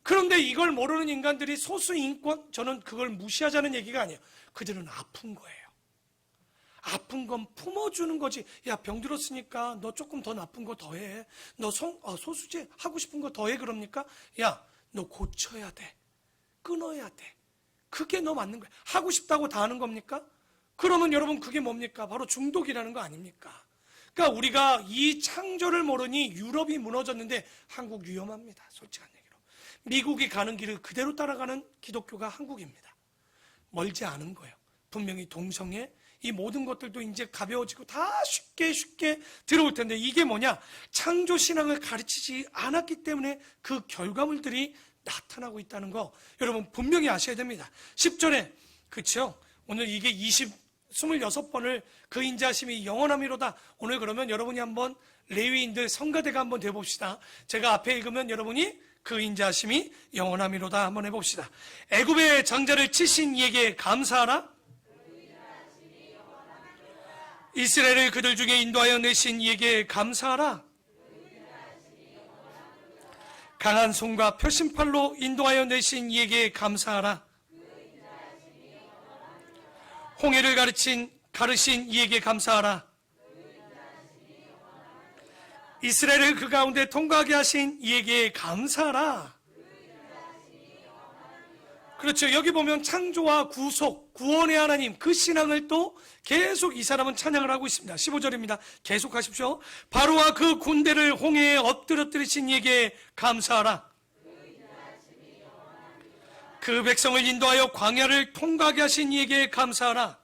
그런데 이걸 모르는 인간들이 소수 인권, 저는 그걸 무시하자는 얘기가 아니에요. 그들은 아픈 거예요. 아픈 건 품어주는 거지. 야, 병 들었으니까 너 조금 더 나쁜 거 더 해. 너 소수제 하고 싶은 거 더 해. 그럽니까? 야, 너 고쳐야 돼. 끊어야 돼. 그게 너 맞는 거야. 하고 싶다고 다 하는 겁니까? 그러면 여러분 그게 뭡니까? 바로 중독이라는 거 아닙니까? 그러니까 우리가 이 창조를 모르니 유럽이 무너졌는데 한국 위험합니다. 솔직한 얘기로. 미국이 가는 길을 그대로 따라가는 기독교가 한국입니다. 멀지 않은 거예요. 분명히 동성애, 이 모든 것들도 이제 가벼워지고 다 쉽게 들어올 텐데 이게 뭐냐? 창조신앙을 가르치지 않았기 때문에 그 결과물들이 나타나고 있다는 거 여러분 분명히 아셔야 됩니다. 10절에 그렇죠? 오늘 이게 26번을 그 인자심이 영원함이로다. 오늘 그러면 여러분이 한번 레위인들 성가대가 한번 돼봅시다. 제가 앞에 읽으면 여러분이 그 인자심이 영원함이로다 한번 해봅시다. 애굽의 장자를 치신 이에게 감사하라. 이스라엘을 그들 중에 인도하여 내신 이에게 감사하라. 강한 손과 표심팔로 인도하여 내신 이에게 감사하라. 홍해를 가르신 이에게 감사하라. 이스라엘을 그 가운데 통과하게 하신 이에게 감사하라. 그렇죠. 여기 보면 창조와 구속, 구원의 하나님 그 신앙을 또 계속 이 사람은 찬양을 하고 있습니다. 15절입니다. 계속하십시오. 바로와 그 군대를 홍해에 엎드려뜨리신 이에게 감사하라. 그 백성을 인도하여 광야를 통과하게 하신 이에게 감사하라.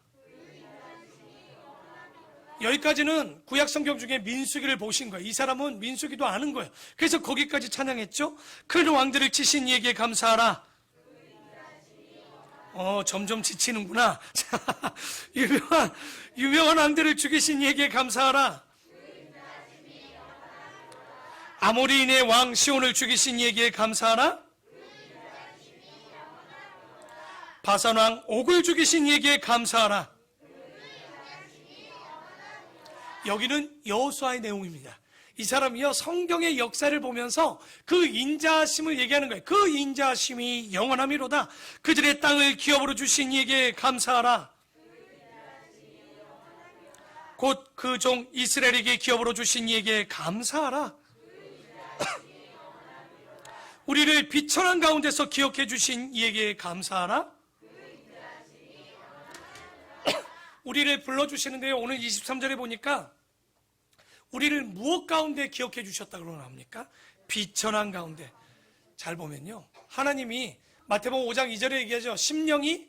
여기까지는 구약성경 중에 민수기를 보신 거예요. 이 사람은 민수기도 아는 거예요. 그래서 거기까지 찬양했죠. 큰 왕들을 치신 이에게 감사하라. 점점 지치는구나. 자, 유명한 왕들을 죽이신 이에게 감사하라. 아모리인의 왕 시온을 죽이신 이에게 감사하라. 바산 왕 옥을 죽이신 이에게 감사하라. 여기는 여호수아의 내용입니다. 이 사람이요, 성경의 역사를 보면서 그 인자하심을 얘기하는 거예요. 그 인자하심이 영원함이로다. 그들의 땅을 기업으로 주신 이에게 감사하라. 곧 그 종 이스라엘에게 기업으로 주신 이에게 감사하라. 우리를 비천한 가운데서 기억해 주신 이에게 감사하라. 우리를 불러주시는데요, 오늘 23절에 보니까 우리를 무엇 가운데 기억해 주셨다고 합니까? 비천한 가운데. 잘 보면요, 하나님이 마태복음 5장 2절에 얘기하죠. 심령이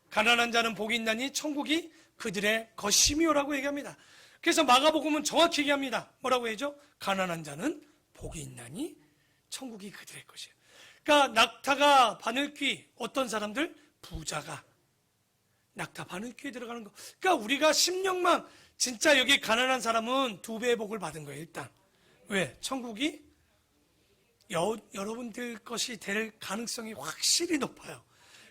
가난한 자는 복이 있나니 천국이 그들의 것이미요라고 얘기합니다. 그래서 마가복음은 정확히 얘기합니다. 뭐라고 해야죠? 가난한 자는 복이 있나니 천국이 그들의 것이에요. 그러니까 낙타가 바늘귀, 어떤 사람들? 부자가 낙타 바늘귀에 들어가는 거. 그러니까 우리가 심령만, 진짜 여기 가난한 사람은 2배의 복을 받은 거예요. 일단 왜? 천국이 여러분들 것이 될 가능성이 확실히 높아요.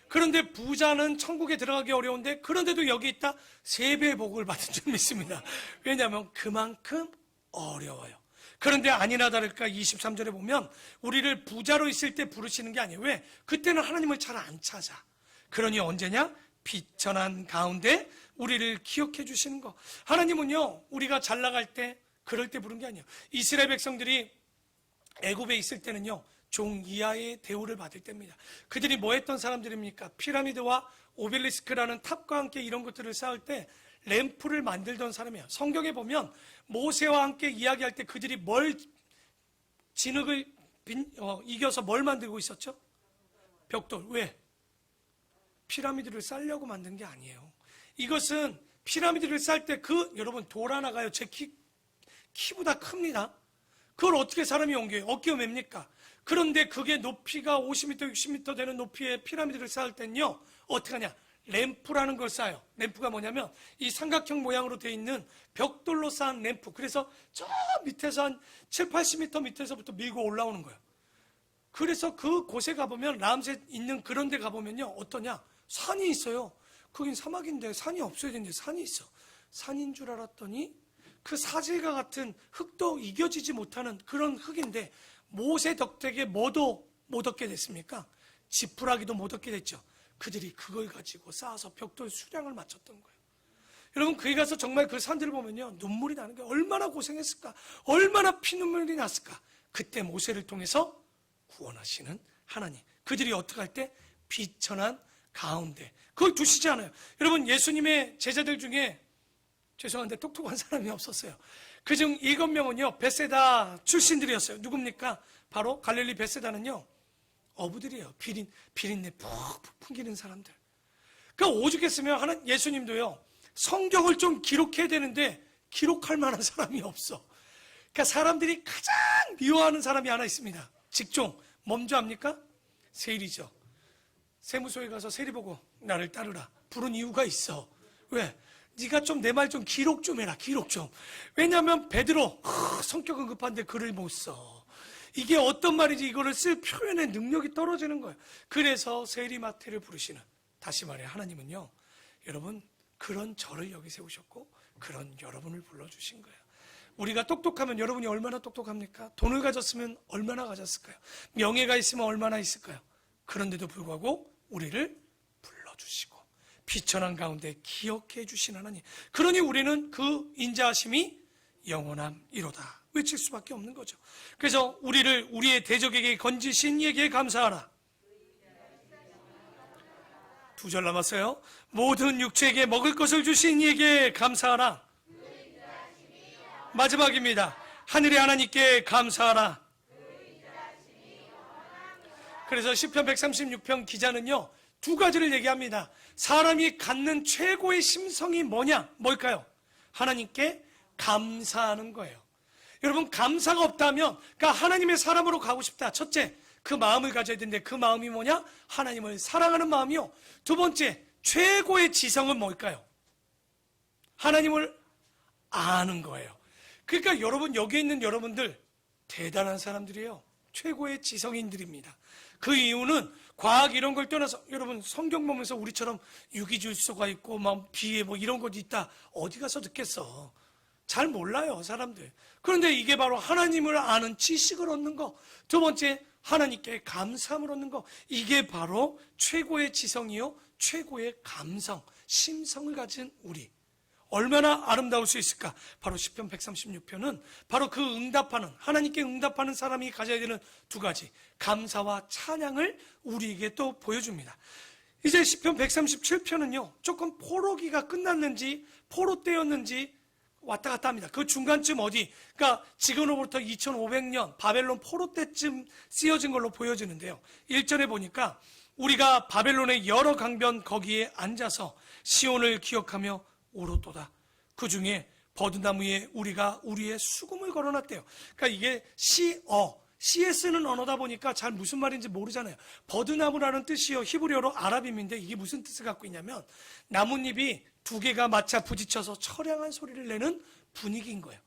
그런데 부자는 천국에 들어가기 어려운데, 그런데도 여기 있다 3배의 복을 받은 줄 믿습니다. 왜냐하면 그만큼 어려워요. 그런데 아니나 다를까 23절에 보면 우리를 부자로 있을 때 부르시는 게 아니에요. 왜? 그때는 하나님을 잘 안 찾아. 그러니 언제냐? 비천한 가운데 우리를 기억해 주시는 거. 하나님은요, 우리가 잘 나갈 때, 그럴 때 부른 게 아니에요. 이스라엘 백성들이 애굽에 있을 때는요, 종 이하의 대우를 받을 때입니다. 그들이 뭐 했던 사람들입니까? 피라미드와 오벨리스크라는 탑과 함께 이런 것들을 쌓을 때 램프를 만들던 사람이에요. 성경에 보면 모세와 함께 이야기할 때 그들이 뭘, 진흙을 이겨서 뭘 만들고 있었죠? 벽돌. 왜? 피라미드를 쌓으려고 만든 게 아니에요. 이것은 피라미드를 쌓을 때 여러분 돌 하나가요, 제 키보다 큽니다. 그걸 어떻게 사람이 옮겨요? 어깨가 맵니까? 그런데 그게 높이가 50m, 60m 되는 높이의 피라미드를 쌓을 땐요, 어떻게 하냐? 램프라는 걸 쌓아요. 램프가 뭐냐면 이 삼각형 모양으로 되어 있는 벽돌로 쌓은 램프. 그래서 저 밑에서 한 7, 80m 밑에서부터 밀고 올라오는 거예요. 그래서 그 곳에 가보면, 람셋 있는 그런 데 가보면요, 어떠냐? 산이 있어요. 거긴 사막인데 산이 없어야 되는데 산이 있어. 산인 줄 알았더니 그 사질과 같은 흙도 이겨지지 못하는 그런 흙인데, 모세 덕택에 뭐도 못 얻게 됐습니까? 지푸라기도 못 얻게 됐죠. 그들이 그걸 가지고 쌓아서 벽돌 수량을 맞췄던 거예요. 여러분, 거기 가서 정말 그 산들을 보면요, 눈물이 나는 게, 얼마나 고생했을까, 얼마나 피눈물이 났을까. 그때 모세를 통해서 구원하시는 하나님. 그들이 어떻게 할 때? 비천한 가운데. 그걸 두시지 않아요. 여러분, 예수님의 제자들 중에, 죄송한데 똑똑한 사람이 없었어요. 그중 7명은요 베세다 출신들이었어요. 누굽니까? 바로 갈릴리 베세다는요 어부들이에요. 비린내 푹푹 풍기는 사람들. 그러니까 오죽했으면 예수님도요, 성경을 좀 기록해야 되는데 기록할 만한 사람이 없어. 그러니까 사람들이 가장 미워하는 사람이 하나 있습니다. 직종. 뭔지 압니까? 세리죠. 세무소에 가서 세리 보고 나를 따르라 부른 이유가 있어. 왜? 네가 좀 내 말 좀 기록 좀 해라. 기록 좀. 왜냐하면 베드로 성격은 급한데 글을 못 써. 이게 어떤 말인지 이거를 쓸 표현의 능력이 떨어지는 거예요. 그래서 세리마태를 부르시는, 다시 말해 하나님은요, 여러분, 그런 저를 여기 세우셨고 그런 여러분을 불러주신 거예요. 우리가 똑똑하면 여러분이 얼마나 똑똑합니까? 돈을 가졌으면 얼마나 가졌을까요? 명예가 있으면 얼마나 있을까요? 그런데도 불구하고 우리를 불러주시고 비천한 가운데 기억해 주신 하나님. 그러니 우리는 그 인자하심이 영원함이로다 외칠 수밖에 없는 거죠. 그래서 우리를 우리의 대적에게 건지신 이에게 감사하라. 2절 남았어요. 모든 육체에게 먹을 것을 주신 이에게 감사하라. 마지막입니다. 하늘의 하나님께 감사하라. 그래서 시편 136편 기자는요, 두 가지를 얘기합니다. 사람이 갖는 최고의 심성이 뭘까요? 하나님께 감사하는 거예요. 여러분, 감사가 없다면, 그러니까 하나님의 사람으로 가고 싶다. 첫째, 그 마음을 가져야 되는데 그 마음이 뭐냐? 하나님을 사랑하는 마음이요. 두 번째, 최고의 지성은 뭘까요? 하나님을 아는 거예요. 그러니까 여러분, 여기 있는 여러분들 대단한 사람들이에요. 최고의 지성인들입니다. 그 이유는 과학 이런 걸 떠나서, 여러분 성경 보면서 우리처럼 유기질소가 있고 막 비에 뭐 이런 것이 있다, 어디 가서 듣겠어. 잘 몰라요, 사람들. 그런데 이게 바로 하나님을 아는 지식을 얻는 거. 두 번째, 하나님께 감사함을 얻는 거. 이게 바로 최고의 지성이요, 최고의 감성, 심성을 가진 우리. 얼마나 아름다울 수 있을까? 바로 시편 136편은 바로 그 응답하는, 하나님께 응답하는 사람이 가져야 되는 두 가지, 감사와 찬양을 우리에게 또 보여줍니다. 이제 시편 137편은요, 조금 포로기가 끝났는지 포로 때였는지 왔다 갔다 합니다. 그 중간쯤 어디, 그러니까 지금으로부터 2500년 바벨론 포로 때쯤 쓰여진 걸로 보여지는데요. 1절에 보니까 우리가 바벨론의 여러 강변 거기에 앉아서 시온을 기억하며 울었도다. 그 중에 버드나무에 우리가 우리의 수금을 걸어놨대요. 그러니까 이게 시에 쓰는 언어다 보니까 잘 무슨 말인지 모르잖아요. 버드나무라는 뜻이요, 히브리어로 아랍임인데 이게 무슨 뜻을 갖고 있냐면 나뭇잎이 두 개가 맞춰 부딪혀서 처량한 소리를 내는 분위기인 거예요.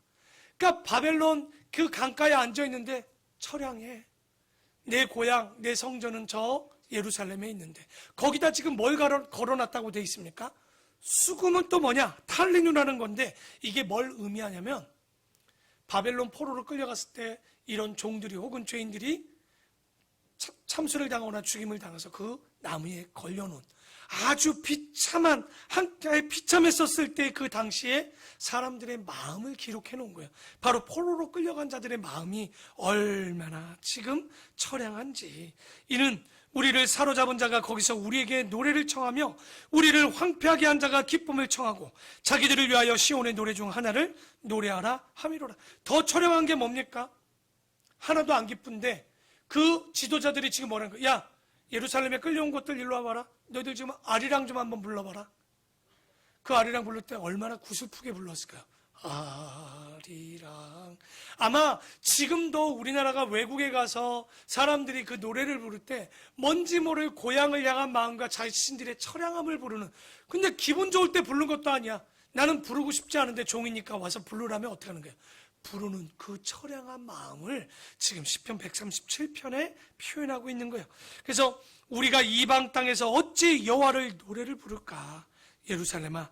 그러니까 바벨론 그 강가에 앉아있는데 처량해. 내 고향, 내 성전은 저 예루살렘에 있는데 거기다 지금 뭘 걸어놨다고 돼 있습니까? 수금은 또 뭐냐? 탈리누라는 건데 이게 뭘 의미하냐면 바벨론 포로로 끌려갔을 때 이런 종들이 혹은 죄인들이 참수를 당하거나 죽임을 당해서 그 나무에 걸려놓은 아주 비참한, 한가에 비참했었을 때 그 당시에 사람들의 마음을 기록해 놓은 거예요. 바로 포로로 끌려간 자들의 마음이 얼마나 지금 처량한지. 이는 우리를 사로잡은 자가 거기서 우리에게 노래를 청하며 우리를 황폐하게 한 자가 기쁨을 청하고 자기들을 위하여 시온의 노래 중 하나를 노래하라 함이로라. 더 처량한 게 뭡니까? 하나도 안 기쁜데 그 지도자들이 지금 뭐라는 거야? 야, 예루살렘에 끌려온 것들 일로 와봐라. 너희들 지금 아리랑 좀 한번 불러봐라. 그 아리랑 부를 때 얼마나 구슬프게 불렀을까요? 아리랑. 아마 지금도 우리나라가 외국에 가서 사람들이 그 노래를 부를 때 뭔지 모를 고향을 향한 마음과 자신들의 처량함을 부르는, 근데 기분 좋을 때 부르는 것도 아니야. 나는 부르고 싶지 않은데 종이니까 와서 부르라면 어떻게 하는 거야? 부르는 그 처량한 마음을 지금 시편 137편에 표현하고 있는 거예요. 그래서 우리가 이방 땅에서 어찌 여호와를 노래를 부를까? 예루살렘아,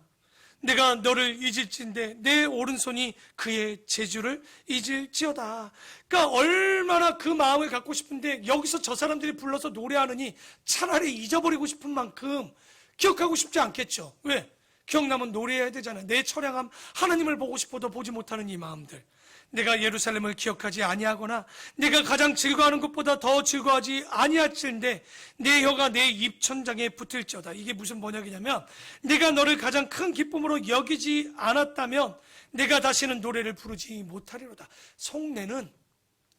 내가 너를 잊을진데 내 오른손이 그의 제주를 잊을지어다. 그러니까 얼마나 그 마음을 갖고 싶은데 여기서 저 사람들이 불러서 노래하느니 차라리 잊어버리고 싶은 만큼 기억하고 싶지 않겠죠. 왜? 기억나면 노래해야 되잖아요. 내 처량함, 하나님을 보고 싶어도 보지 못하는 이 마음들. 내가 예루살렘을 기억하지 아니하거나 내가 가장 즐거워하는 것보다 더 즐거워하지 아니할진데 내 혀가 내 입천장에 붙을지어다. 이게 무슨 번역이냐면 내가 너를 가장 큰 기쁨으로 여기지 않았다면 내가 다시는 노래를 부르지 못하리로다. 속내는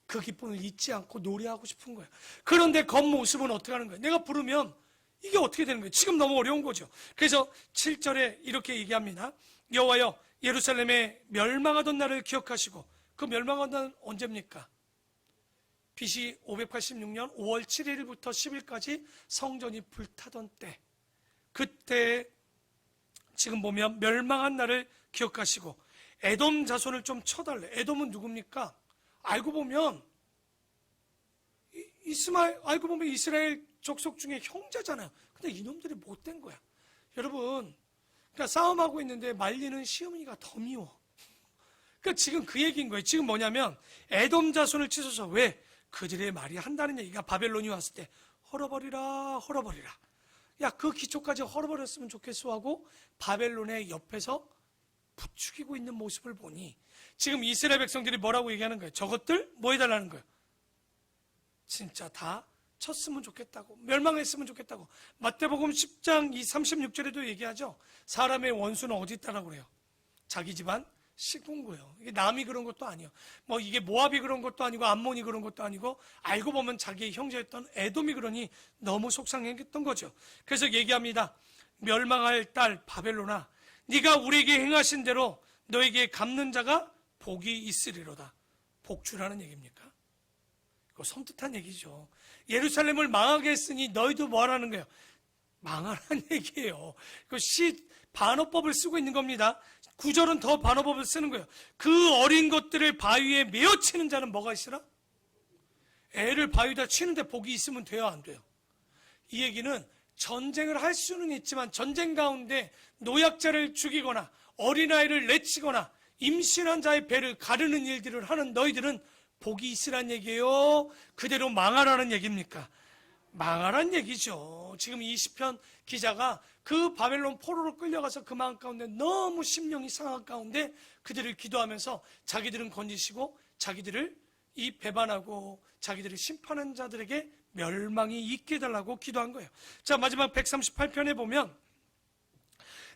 그 기쁨을 잊지 않고 노래하고 싶은 거야. 그런데 겉모습은 어떻게 하는 거야? 내가 부르면 이게 어떻게 되는 거예요? 지금 너무 어려운 거죠. 그래서 7절에 이렇게 얘기합니다. 여호와여, 예루살렘의 멸망하던 날을 기억하시고, 그 멸망한 날은 언제입니까? BC 586년 5월 7일부터 10일까지 성전이 불타던 때, 그때 지금 보면 멸망한 날을 기억하시고 에돔 자손을 좀 쳐달래. 에돔은 누굽니까? 알고 보면 이스라엘 족속 중에 형제잖아요. 근데 이놈들이 못된 거야. 여러분, 그러니까 싸움하고 있는데 말리는 시어머니가 더 미워. 그러니까 지금 그 얘기인 거예요. 지금 뭐냐면 에돔 자손을 치소서. 왜? 그들의 말이 한다는 얘기가 바벨론이 왔을 때 헐어버리라 헐어버리라. 야, 그 기초까지 헐어버렸으면 좋겠어 하고 바벨론의 옆에서 부추기고 있는 모습을 보니 지금 이스라엘 백성들이 뭐라고 얘기하는 거예요? 저것들 뭐 해달라는 거예요? 진짜 다 쳤으면 좋겠다고, 멸망했으면 좋겠다고. 마태복음 10장 36절에도 얘기하죠. 사람의 원수는 어디 있다라고 그래요? 자기 집안 씻은 거예요. 이게 남이 그런 것도 아니에요. 뭐 이게 모압이 그런 것도 아니고 암몬이 그런 것도 아니고 알고 보면 자기의 형제였던 에돔이 그러니 너무 속상했던 거죠. 그래서 얘기합니다. 멸망할 딸 바벨론아, 네가 우리에게 행하신 대로 너에게 갚는 자가 복이 있으리로다. 복주라는 얘기입니까? 이거 섬뜩한 얘기죠. 예루살렘을 망하게 했으니 너희도 뭐 하라는 거예요? 망하라는 얘기예요. 그 시 반어법을 쓰고 있는 겁니다. 9절은 더 반어법을 쓰는 거예요. 그 어린 것들을 바위에 메어 치는 자는 뭐가 있으라? 애를 바위에다 치는데 복이 있으면 돼요, 안 돼요? 이 얘기는 전쟁을 할 수는 있지만 전쟁 가운데 노약자를 죽이거나 어린아이를 내치거나 임신한 자의 배를 가르는 일들을 하는 너희들은 복이 있으란 얘기예요? 그대로 망하라는 얘기입니까? 망하란 얘기죠. 지금 이 시편 기자가 그 바벨론 포로로 끌려가서 그 마음 가운데 너무 심령이 상한 가운데 그들을 기도하면서 자기들은 건지시고 자기들을 이 배반하고 자기들을 심판한 자들에게 멸망이 있게 해달라고 기도한 거예요. 자, 마지막 138편에 보면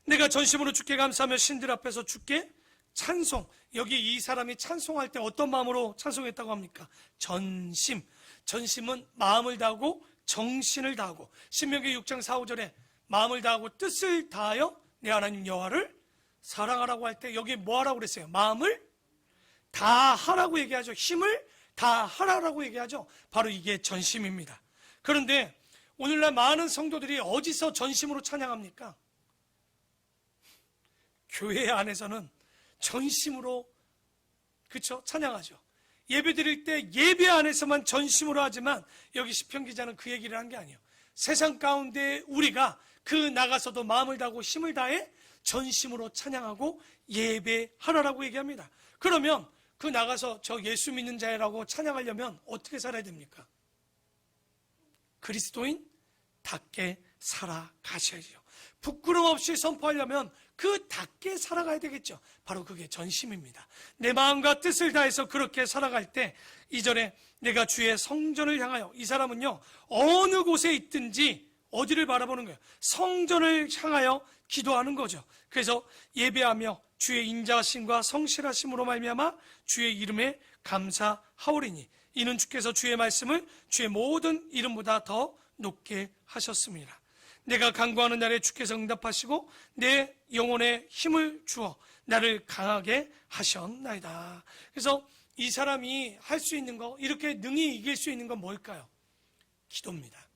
내가 전심으로 주께 감사하며 신들 앞에서 주께 찬송. 여기 이 사람이 찬송할 때 어떤 마음으로 찬송했다고 합니까? 전심. 전심은 마음을 다하고 정신을 다하고, 신명기 6장 4, 5절에 마음을 다하고 뜻을 다하여 내 하나님 여호와를 사랑하라고 할 때 여기 뭐 하라고 그랬어요? 마음을 다하라고 얘기하죠. 힘을 다하라고 얘기하죠. 바로 이게 전심입니다. 그런데 오늘날 많은 성도들이 어디서 전심으로 찬양합니까? 교회 안에서는 전심으로, 그렇죠? 찬양하죠. 예배 드릴 때 예배 안에서만 전심으로 하지만 여기 시편 기자는 그 얘기를 한 게 아니에요. 세상 가운데 우리가 그 나가서도 마음을 다하고 힘을 다해 전심으로 찬양하고 예배하라라고 얘기합니다. 그러면 그 나가서 저 예수 믿는 자라고 찬양하려면 어떻게 살아야 됩니까? 그리스도인답게 살아가셔야죠. 부끄럼 없이 선포하려면 그답게 살아가야 되겠죠. 바로 그게 전심입니다. 내 마음과 뜻을 다해서 그렇게 살아갈 때 2절에 내가 주의 성전을 향하여, 이 사람은요 어느 곳에 있든지 어디를 바라보는 거예요? 성전을 향하여 기도하는 거죠. 그래서 예배하며 주의 인자하심과 성실하심으로 말미암아 주의 이름에 감사하오리니 이는 주께서 주의 말씀을 주의 모든 이름보다 더 높게 하셨습니다. 내가 간구하는 날에 주께서 응답하시고 내 영혼에 힘을 주어 나를 강하게 하셨나이다. 그래서 이 사람이 할 수 있는 거, 이렇게 능히 이길 수 있는 건 뭘까요? 기도입니다.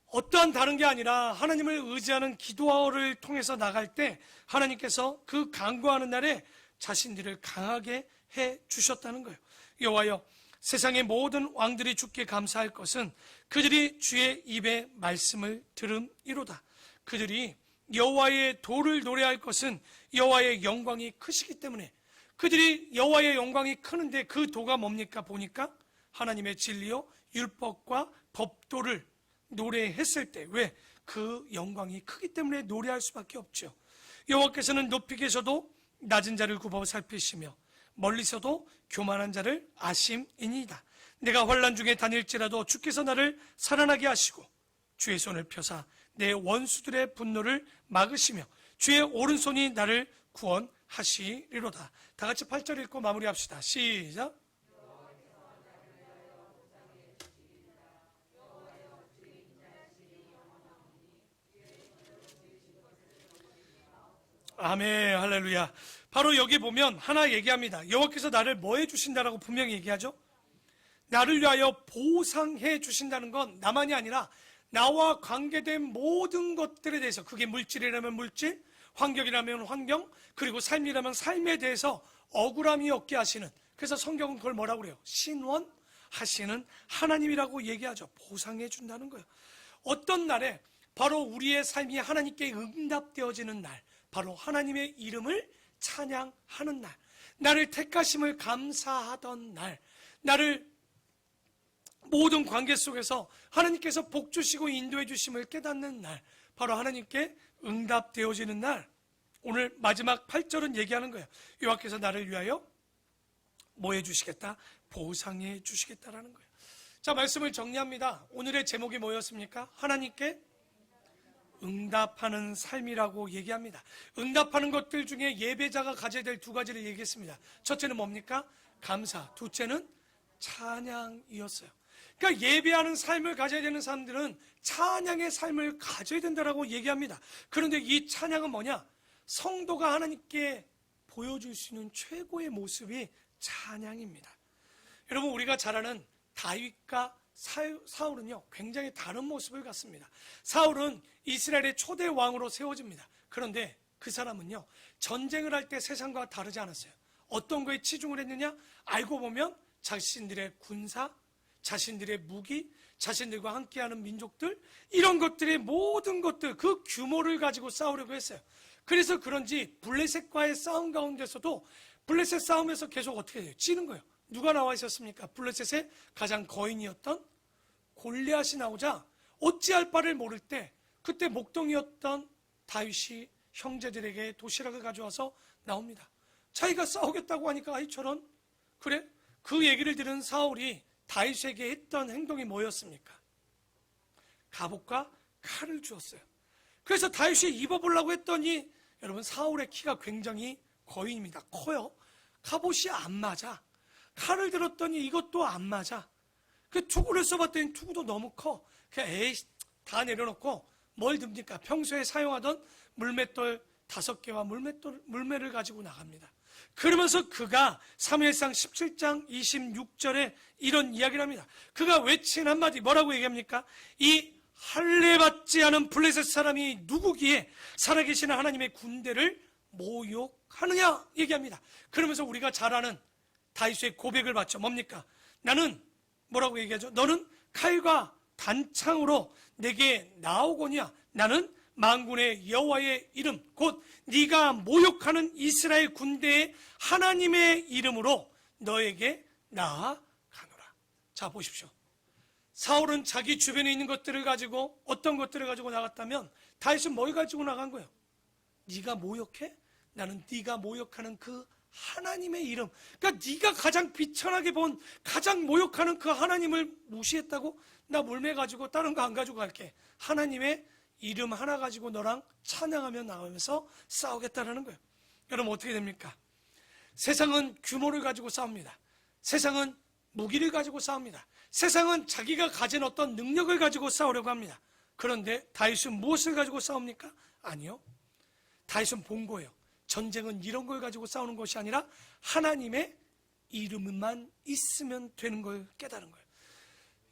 어떠한 다른 게 아니라 하나님을 의지하는 기도를 통해서 나갈 때 하나님께서 그 간구하는 날에 자신들을 강하게 해 주셨다는 거예요. 여호와여, 세상의 모든 왕들이 주께 감사할 것은 그들이 주의 입의 말씀을 들음이로다. 그들이 여호와의 도를 노래할 것은 여호와의 영광이 크시기 때문에, 그들이 여호와의 영광이 크는데 그 도가 뭡니까? 보니까 하나님의 진리요 율법과 법도를 노래했을 때, 왜? 그 영광이 크기 때문에 노래할 수밖에 없죠. 여호와께서는 높이 계셔도 낮은 자를 굽어 살피시며 멀리서도 교만한 자를 아심이니이다. 내가 환난 중에 다닐지라도 주께서 나를 살아나게 하시고 주의 손을 펴사 내 원수들의 분노를 막으시며 주의 오른손이 나를 구원하시리로다. 다 같이 8절 읽고 마무리합시다. 시작. 아멘, 할렐루야. 바로 여기 보면 하나 얘기합니다. 여호와께서 나를 뭐 해주신다라고 분명히 얘기하죠. 나를 위하여 보상해 주신다는 건 나만이 아니라 나와 관계된 모든 것들에 대해서, 그게 물질이라면 물질, 환경이라면 환경, 그리고 삶이라면 삶에 대해서 억울함이 없게 하시는, 그래서 성경은 그걸 뭐라고 그래요? 신원하시는 하나님이라고 얘기하죠. 보상해 준다는 거예요. 어떤 날에 바로 우리의 삶이 하나님께 응답되어지는 날, 바로 하나님의 이름을 찬양하는 날, 나를 택하심을 감사하던 날, 나를 모든 관계 속에서 하나님께서 복 주시고 인도해 주심을 깨닫는 날, 바로 하나님께 응답되어지는 날. 오늘 마지막 8절은 얘기하는 거예요. 여호와께서 나를 위하여 뭐 해주시겠다? 보상해 주시겠다라는 거예요. 자, 말씀을 정리합니다. 오늘의 제목이 뭐였습니까? 하나님께 응답하는 삶이라고 얘기합니다. 응답하는 것들 중에 예배자가 가져야 될 두 가지를 얘기했습니다. 첫째는 뭡니까? 감사. 둘째는 찬양이었어요. 그러니까 예배하는 삶을 가져야 되는 사람들은 찬양의 삶을 가져야 된다라고 얘기합니다. 그런데 이 찬양은 뭐냐? 성도가 하나님께 보여줄 수 있는 최고의 모습이 찬양입니다. 여러분, 우리가 잘 아는 다윗과 사울은요, 굉장히 다른 모습을 갖습니다. 사울은 이스라엘의 초대 왕으로 세워집니다. 그런데 그 사람은요, 전쟁을 할 때 세상과 다르지 않았어요. 어떤 거에 치중을 했느냐? 알고 보면 자신들의 군사, 자신들의 무기, 자신들과 함께하는 민족들, 이런 것들의 모든 것들, 그 규모를 가지고 싸우려고 했어요. 그래서 그런지 블레셋과의 싸움 가운데서도 블레셋 싸움에서 계속 어떻게 돼요? 지는 거예요. 누가 나와 있었습니까? 블레셋의 가장 거인이었던 골리앗이 나오자 어찌할 바를 모를 때, 그때 목동이었던 다윗이 형제들에게 도시락을 가져와서 나옵니다. 자기가 싸우겠다고 하니까 아이 저런, 그래? 그 얘기를 들은 사울이 다윗에게 했던 행동이 뭐였습니까? 갑옷과 칼을 주었어요. 그래서 다윗이 입어보려고 했더니, 여러분, 사울의 키가 굉장히 거인입니다. 커요. 갑옷이 안 맞아. 칼을 들었더니 이것도 안 맞아. 그 투구를 써봤더니 투구도 너무 커. 그냥 에이, 다 내려놓고 뭘 듭니까? 평소에 사용하던 물맷돌 5개와 물매를 가지고 나갑니다. 그러면서 그가 사무엘상 17장 26절에 이런 이야기를 합니다. 그가 외친 한마디, 뭐라고 얘기합니까? 이 할례받지 않은 블레셋 사람이 누구기에 살아계시는 하나님의 군대를 모욕하느냐 얘기합니다. 그러면서 우리가 잘 아는 다윗의 고백을 받죠. 뭡니까? 나는, 뭐라고 얘기하죠? 너는 칼과 단창으로 내게 나오거냐? 나는 만군의 여호와의 이름, 곧 네가 모욕하는 이스라엘 군대의 하나님의 이름으로 너에게 나아가노라. 자, 보십시오. 사울은 자기 주변에 있는 것들을 가지고, 어떤 것들을 가지고 나갔다면 다윗은 뭘 가지고 나간 거예요? 네가 모욕해? 나는 네가 모욕하는 그 하나님의 이름, 그러니까 네가 가장 비천하게 본, 가장 모욕하는 그 하나님을 무시했다고? 나 물매 가지고 다른 거 안 가지고 갈게. 하나님의 이름 하나 가지고 너랑 찬양하며 나오면서 싸우겠다라는 거예요. 여러분, 어떻게 됩니까? 세상은 규모를 가지고 싸웁니다. 세상은 무기를 가지고 싸웁니다. 세상은 자기가 가진 어떤 능력을 가지고 싸우려고 합니다. 그런데 다윗은 무엇을 가지고 싸웁니까? 아니요. 다윗은 본 거예요. 전쟁은 이런 걸 가지고 싸우는 것이 아니라 하나님의 이름만 있으면 되는 걸 깨달은 거예요.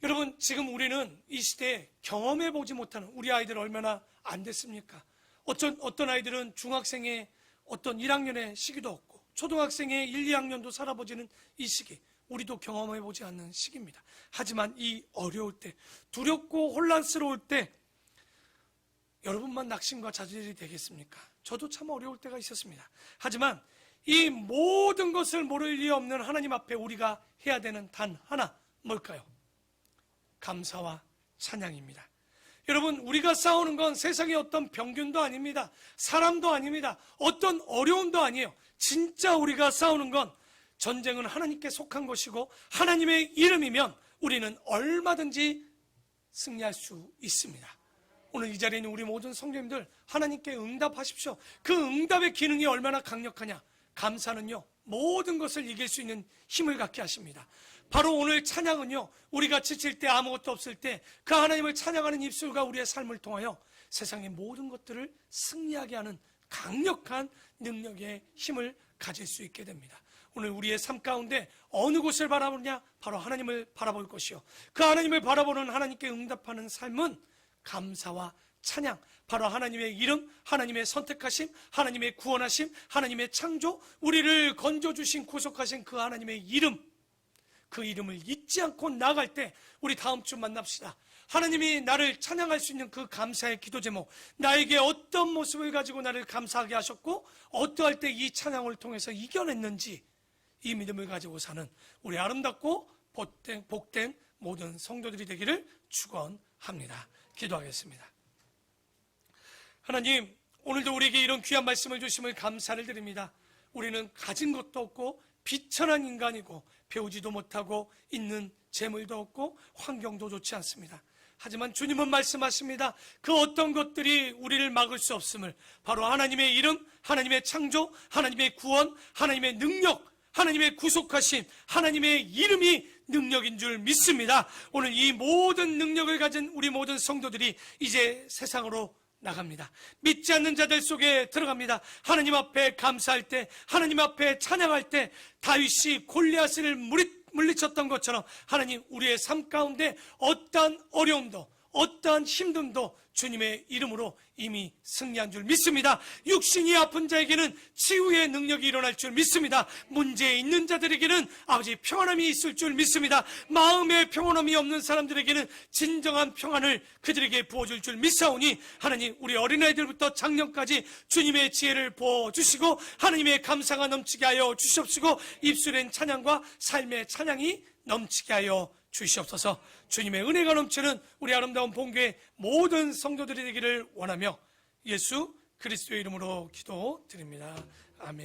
여러분, 지금 우리는 이 시대에 경험해 보지 못하는, 우리 아이들 얼마나 안 됐습니까? 어떤 아이들은 중학생의 어떤 1학년의 시기도 없고 초등학생의 1, 2학년도 살아보지는 이 시기, 우리도 경험해 보지 않는 시기입니다. 하지만 이 어려울 때, 두렵고 혼란스러울 때 여러분만 낙심과 자질이 되겠습니까? 저도 참 어려울 때가 있었습니다. 하지만 이 모든 것을 모를 리 없는 하나님 앞에 우리가 해야 되는 단 하나, 뭘까요? 감사와 찬양입니다. 여러분, 우리가 싸우는 건 세상의 어떤 병균도 아닙니다. 사람도 아닙니다. 어떤 어려움도 아니에요. 진짜 우리가 싸우는 건, 전쟁은 하나님께 속한 것이고 하나님의 이름이면 우리는 얼마든지 승리할 수 있습니다. 오늘 이 자리에 있는 우리 모든 성도님들, 하나님께 응답하십시오. 그 응답의 기능이 얼마나 강력하냐? 감사는요, 모든 것을 이길 수 있는 힘을 갖게 하십니다. 바로 오늘 찬양은요, 우리가 지칠 때, 아무것도 없을 때 그 하나님을 찬양하는 입술과 우리의 삶을 통하여 세상의 모든 것들을 승리하게 하는 강력한 능력의 힘을 가질 수 있게 됩니다. 오늘 우리의 삶 가운데 어느 곳을 바라보느냐? 바로 하나님을 바라볼 것이요, 그 하나님을 바라보는, 하나님께 응답하는 삶은 감사와 찬양, 바로 하나님의 이름, 하나님의 선택하심, 하나님의 구원하심, 하나님의 창조, 우리를 건져주신, 구속하신 그 하나님의 이름, 그 이름을 잊지 않고 나아갈 때, 우리 다음 주 만납시다. 하나님이 나를 찬양할 수 있는 그 감사의 기도 제목, 나에게 어떤 모습을 가지고 나를 감사하게 하셨고 어떠할 때 이 찬양을 통해서 이겨냈는지, 이 믿음을 가지고 사는 우리 아름답고 복된 모든 성도들이 되기를 축원합니다. 기도하겠습니다. 하나님, 오늘도 우리에게 이런 귀한 말씀을 주심을 감사를 드립니다. 우리는 가진 것도 없고 비천한 인간이고 배우지도 못하고 있는 재물도 없고 환경도 좋지 않습니다. 하지만 주님은 말씀하십니다. 그 어떤 것들이 우리를 막을 수 없음을, 바로 하나님의 이름, 하나님의 창조, 하나님의 구원, 하나님의 능력, 하나님의 구속하심, 하나님의 이름이 능력인 줄 믿습니다. 오늘 이 모든 능력을 가진 우리 모든 성도들이 이제 세상으로 나갑니다. 믿지 않는 자들 속에 들어갑니다. 하나님 앞에 감사할 때, 하나님 앞에 찬양할 때, 다윗이 골리앗을 물리쳤던 것처럼 하나님 우리의 삶 가운데 어떠한 어려움도, 어떠한 힘듦도 주님의 이름으로 이미 승리한 줄 믿습니다. 육신이 아픈 자에게는 치유의 능력이 일어날 줄 믿습니다. 문제 있는 자들에게는 아버지 평안함이 있을 줄 믿습니다. 마음에 평안함이 없는 사람들에게는 진정한 평안을 그들에게 부어줄 줄 믿사오니 하나님 우리 어린아이들부터 장년까지 주님의 지혜를 부어주시고 하나님의 감사가 넘치게 하여 주시옵시고 입술엔 찬양과 삶의 찬양이 넘치게 하여 주시옵소서. 주님의 은혜가 넘치는 우리 아름다운 본교의 모든 성도들이 되기를 원하며 예수 그리스도의 이름으로 기도드립니다.